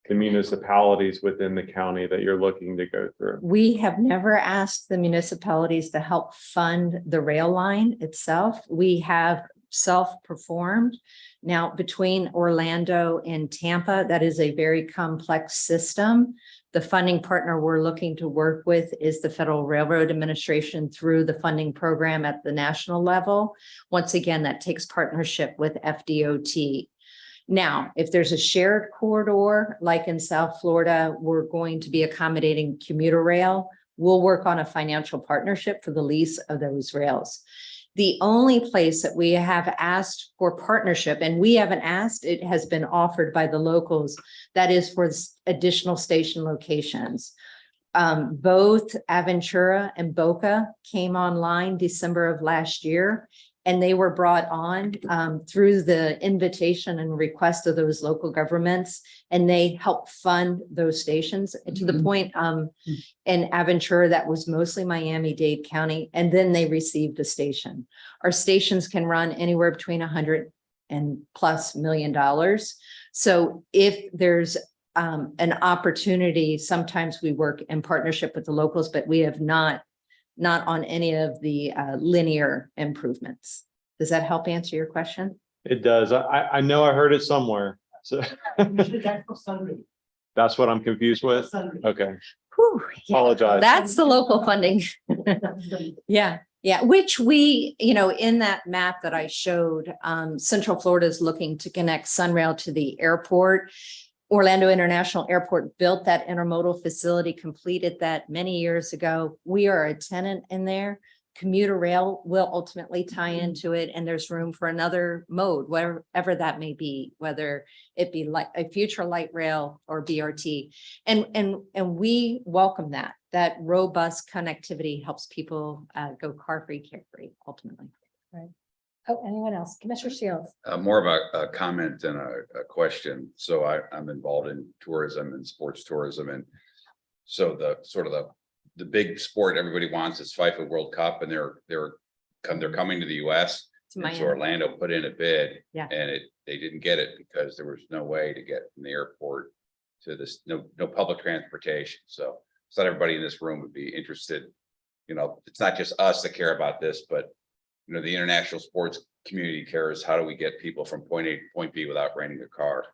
the municipalities within the county that you're looking to go through? We have never asked the municipalities to help fund the rail line itself. We have self-performed. Now, between Orlando and Tampa, that is a very complex system. The funding partner we're looking to work with is the Federal Railroad Administration through the funding program at the national level. Once again, that takes partnership with FDOT. Now, if there's a shared corridor, like in South Florida, we're going to be accommodating commuter rail. We'll work on a financial partnership for the lease of those rails. The only place that we have asked for partnership, and we haven't asked, it has been offered by the locals, that is for additional station locations. Both Aventura and Boca came online December of last year, and they were brought on through the invitation and request of those local governments, and they helped fund those stations to the point in Aventura that was mostly Miami-Dade County, and then they received a station. Our stations can run anywhere between $100+ million. So if there's an opportunity, sometimes we work in partnership with the locals, but we have not on any of the linear improvements. Does that help answer your question? It does. I know I heard it somewhere. So that's what I'm confused with. Okay. Whew, yeah. Apologize. That's the local funding. Yeah. Yeah, which we, you know, in that map that I showed, Central Florida is looking to connect Sunrail to the airport. Orlando International Airport built that intermodal facility, completed that many years ago. We are a tenant in there. Commuter rail will ultimately tie into it, and there's room for another mode, wherever that may be, whether it be like a future light rail or BRT. And we welcome that. That robust connectivity helps people go car-free, carefree, ultimately. Right. Oh, anyone else? Commissioner Shields? More of a comment than a question. So I'm involved in tourism and sports tourism. And so the big sport everybody wants is FIFA World Cup, and they're coming to the US. And so Orlando put in a bid, and they didn't get it because there was no way to get from the airport to this, no public transportation. So not everybody in this room would be interested. You know, it's not just us that care about this, but you know, the international sports community cares. How do we get people from point A to point B without renting a car?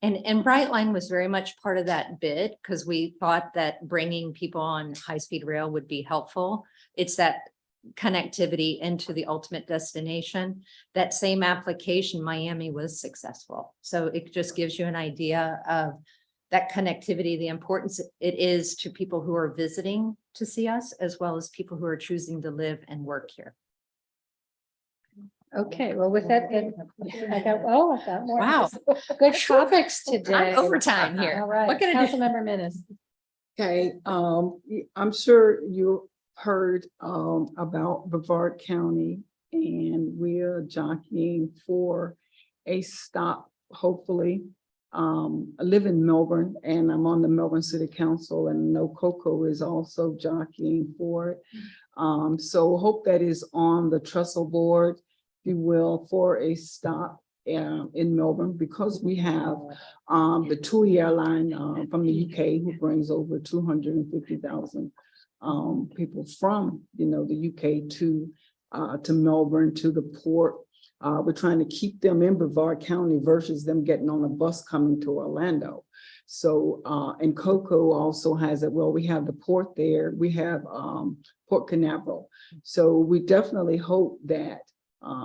And Brightline was very much part of that bid because we thought that bringing people on high-speed rail would be helpful. It's that connectivity into the ultimate destination. That same application, Miami was successful. So it just gives you an idea of that connectivity, the importance it is to people who are visiting to see us, as well as people who are choosing to live and work here. Okay, well, with that, I got more. Wow. Good topics today. I'm overtime here. All right, What can I do? Councilmember Menace. Okay, I'm sure you heard about Brevard County, and we are jockeying for a stop, hopefully. I live in Melbourne, and I'm on the Melbourne City Council, and No Coco is also jockeying for it. So hope that is on the trestle board, if you will, for a stop in Melbourne, because we have the TUI airline from the UK who brings over 250,000 people from the UK to Melbourne, to the port. We're trying to keep them in Brevard County versus them getting on a bus coming to Orlando. So and Coco also has it. Well, we have the port there. We have Port Canaveral. So we definitely hope that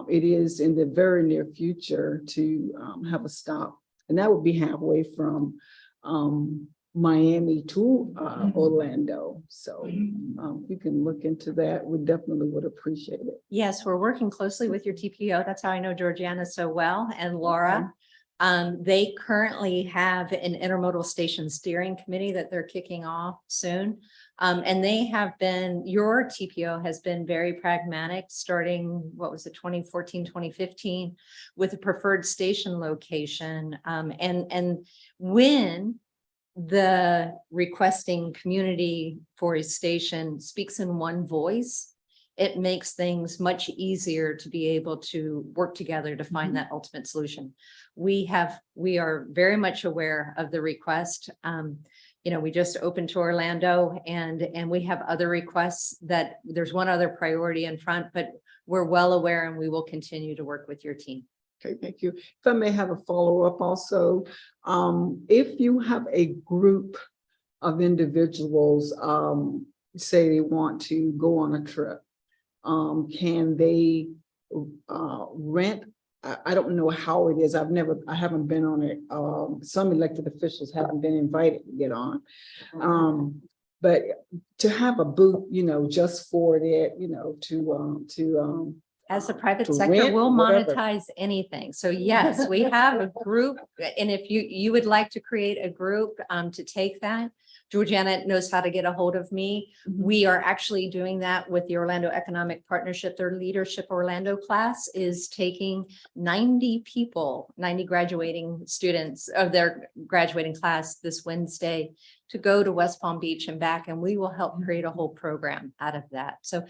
it is in the very near future to have a stop, and that would be halfway from Miami to Orlando. So you can look into that. We definitely would appreciate it. Yes, we're working closely with your TPO. That's how I know Georgiana so well, and Laura. They currently have an intermodal station steering committee that they're kicking off soon. And they have been, your TPO has been very pragmatic, starting, what was it, 2014, 2015, with a preferred station location. And when the requesting community for a station speaks in one voice, it makes things much easier to be able to work together to find that ultimate solution. We are very much aware of the request. We just opened to Orlando, and we have other requests that there's one other priority in front, but we're well aware, and we will continue to work with your team. Okay, thank you. If I may have a follow-up also, if you have a group of individuals, say they want to go on a trip, can they rent? I don't know how it is. I haven't been on it. Some elected officials haven't been invited to get on. But to have a booth, just for it, As a private to sector, rent, we'll whatever. monetize anything. So yes, we have a group, and if you would like to create a group to take that, Georgiana knows how to get a hold of me. We are actually doing that with the Orlando Economic Partnership. Their Leadership Orlando class is taking 90 people, 90 graduating students of their graduating class this Wednesday to go to West Palm Beach and back, and we will help create a whole program out of that. So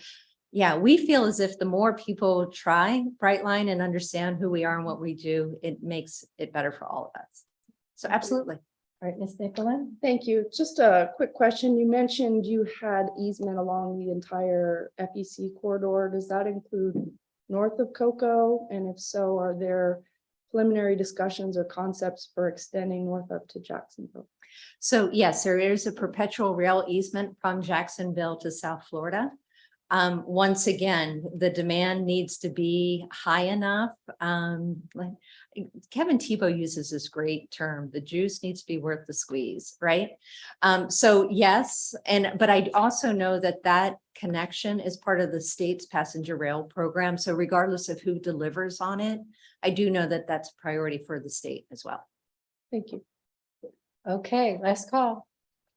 yeah, we feel as if the more people try Brightline and understand who we are and what we do, it makes it better for all of us. So absolutely. All right, Ms. Nicola. Thank you. Just a quick question. You mentioned you had easement along the entire FEC corridor. Does that include north of Cocoa? And if so, are there preliminary discussions or concepts for extending north up to Jacksonville? So yes, there is a perpetual rail easement from Jacksonville to South Florida. Once again, the demand needs to be high enough. Like Kevin Tebow uses this great term, the juice needs to be worth the squeeze, right? So yes, but I also know that connection is part of the state's passenger rail program. So regardless of who delivers on it, I do know that that's a priority for the state as well. Thank you. Okay, last call.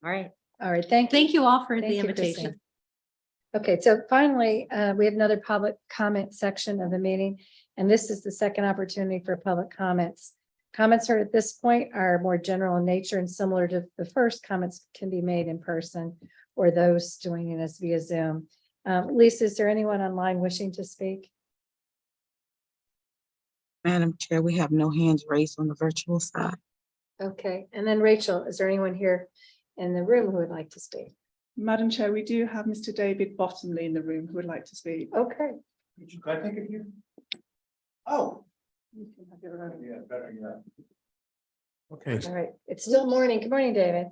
All right. All right, thank you all for Thank the you, invitation. Christine. Okay, so finally, we have another public comment section of the meeting, and this is the second opportunity for public comments. Comments are at this point are more general in nature and similar to the first. Comments can be made in person or those joining us via Zoom. Lisa, is there anyone online wishing to speak? Madam Chair, we have no hands raised on the virtual side. Okay, and then Rachel, is there anyone here in the room who would like to speak? Madam Chair, we do have Mr. David Bottomley in the room who would like to speak. Okay. Can I take it here? Oh. Yeah, better, yeah. Okay. All right, it's still morning. Good morning, David.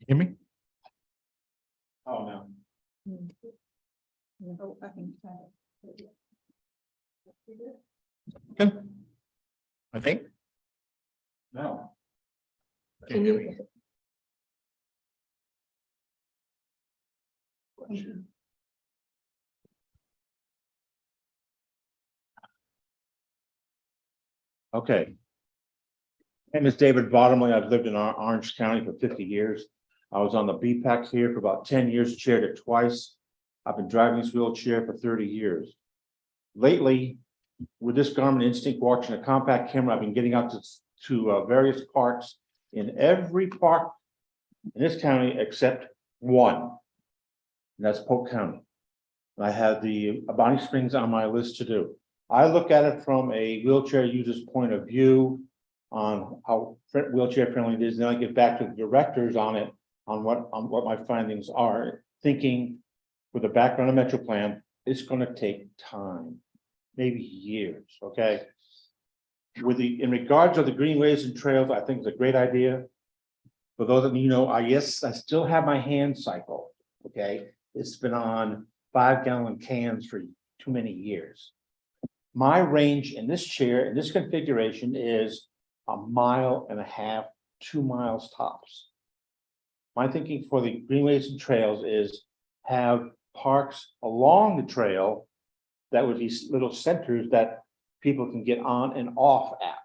Hear me? Oh, no. Oh, I think. Good. I think. No. Can you? Okay. My name is David Bottomley. I've lived in Orange County for 50 years. I was on the BPAC here for about 10 years, chaired it twice. I've been driving this wheelchair for 30 years. Lately, with this Garmin Instinct watch and a compact camera, I've been getting out to various parks in every park in this county except one, and that's Polk County. I have the Bonnie Springs on my list to do. I look at it from a wheelchair user's point of view on how wheelchair friendly it is, and then I get back to the directors on it, on what my findings are, thinking with a background of Metro Plan, it's gonna take time, maybe years, okay? In regards to the greenways and trails, I think it's a great idea. For those of you know, I still have my hand cycle, okay? It's been on 5-gallon cans for too many years. My range in this chair, in this configuration, is 1.5 miles, 2 miles tops. My thinking for the greenways and trails is have parks along the trail that would be little centers that people can get on and off at.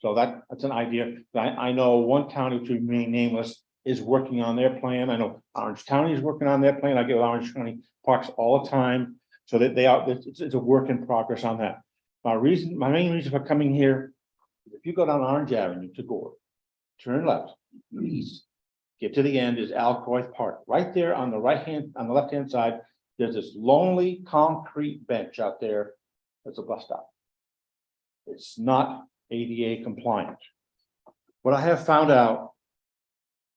So that's an idea. I know one county, to remain nameless, is working on their plan. I know Orange County is working on their plan. I get with Orange County parks all the time, so that it's a work in progress on that. My main reason for coming here, if you go down Orange Avenue to Gore, turn left, east, get to the end is Alcoy Park. Right there on the left-hand side, there's this lonely concrete bench out there. That's a bus stop. It's not ADA compliant. What I have found out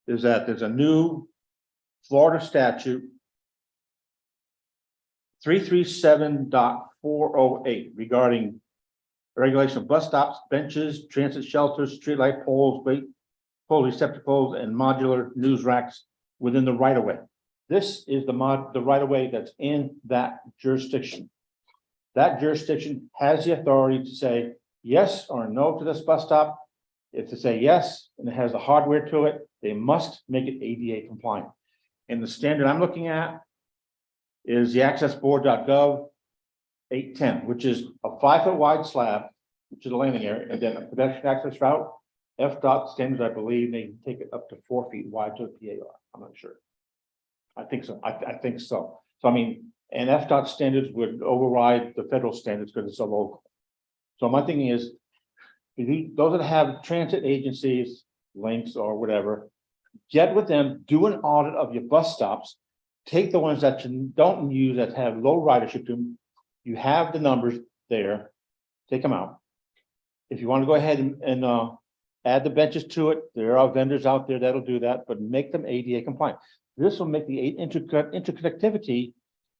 is that there's a new Florida statute 337.408 regarding regulation of bus stops, benches, transit shelters, streetlight poles, pole receptacles, and modular news racks within the right of way. This is the right of way that's in that jurisdiction. That jurisdiction has the authority to say yes or no to this bus stop. If they say yes, and it has the hardware to it, they must make it ADA compliant. And the standard I'm looking at is the accessboard.gov 810, which is a 5-foot wide slab, which is a landing area, and then a pedestrian access route. FDOT standards, I believe, they can take it up to 4 feet wide to a PAR. I'm not sure. I think so. I think so. So I mean, and FDOT standards would override the federal standards because it's a local. So my thinking is, those that have transit agencies, links or whatever, get with them, do an audit of your bus stops, take the ones that you don't use that have low ridership to them. You have the numbers there, take them out. If you want to go ahead and add the benches to it, there are vendors out there that'll do that, but make them ADA compliant. This will make the interconnectivity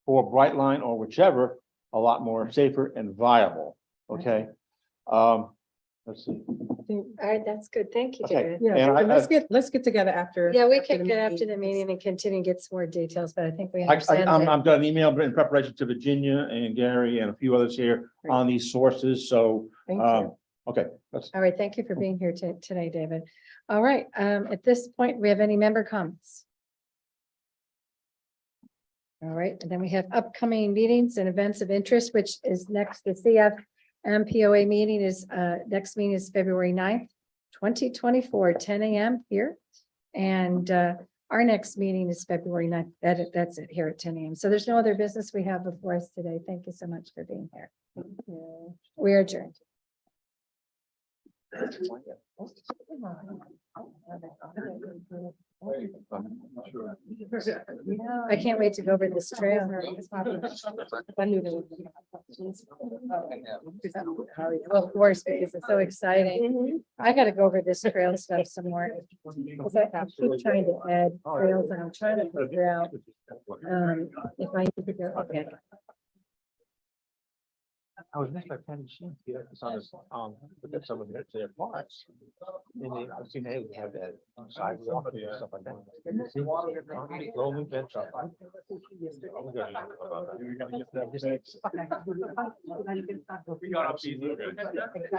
for Brightline or whichever a lot more safer and viable. Okay. Let's see. All right, that's good. Thank you, Okay. David. Yeah, And let's get together after. Yeah, we after can the get after the meeting and continue and get some more details, but I think we understand. that. I've got an email in preparation to Virginia and Gary and a few others here on these sources. So, Thank you. okay. All right, thank you for being here today, David. All right, at this point, we have any member comments? All right, and then we have upcoming meetings and events of interest, which is next. The CFMPOA meeting is, next meeting is February 9th, 2024, 10 a.m. here. And our next meeting is February 9th. That's it here at 10 a.m. So there's no other business we have before us today. Thank you so much for being here. We are adjourned. I can't wait to go over this trail. Well, of course, because it's so exciting. I gotta go over this trail stuff some more. Because I keep trying to add trails and I'm trying to figure out if I need to go. Okay. I was next by Penny Sheen, it's on this, look at some of their parts. And they, I've seen they have that sidewalk and stuff like that. Rolling bench up.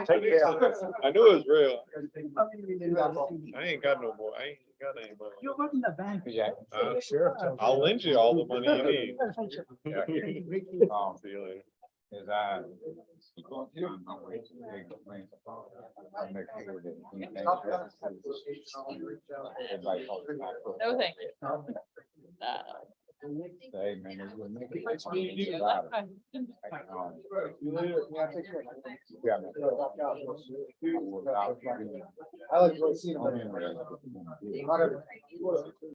Take care. I knew it was real. I ain't got no more. I ain't got any more. You're working the bank. Yeah. Sure. I'll lend you all the money you need. Yeah. See you later. No, thank you. I like seeing.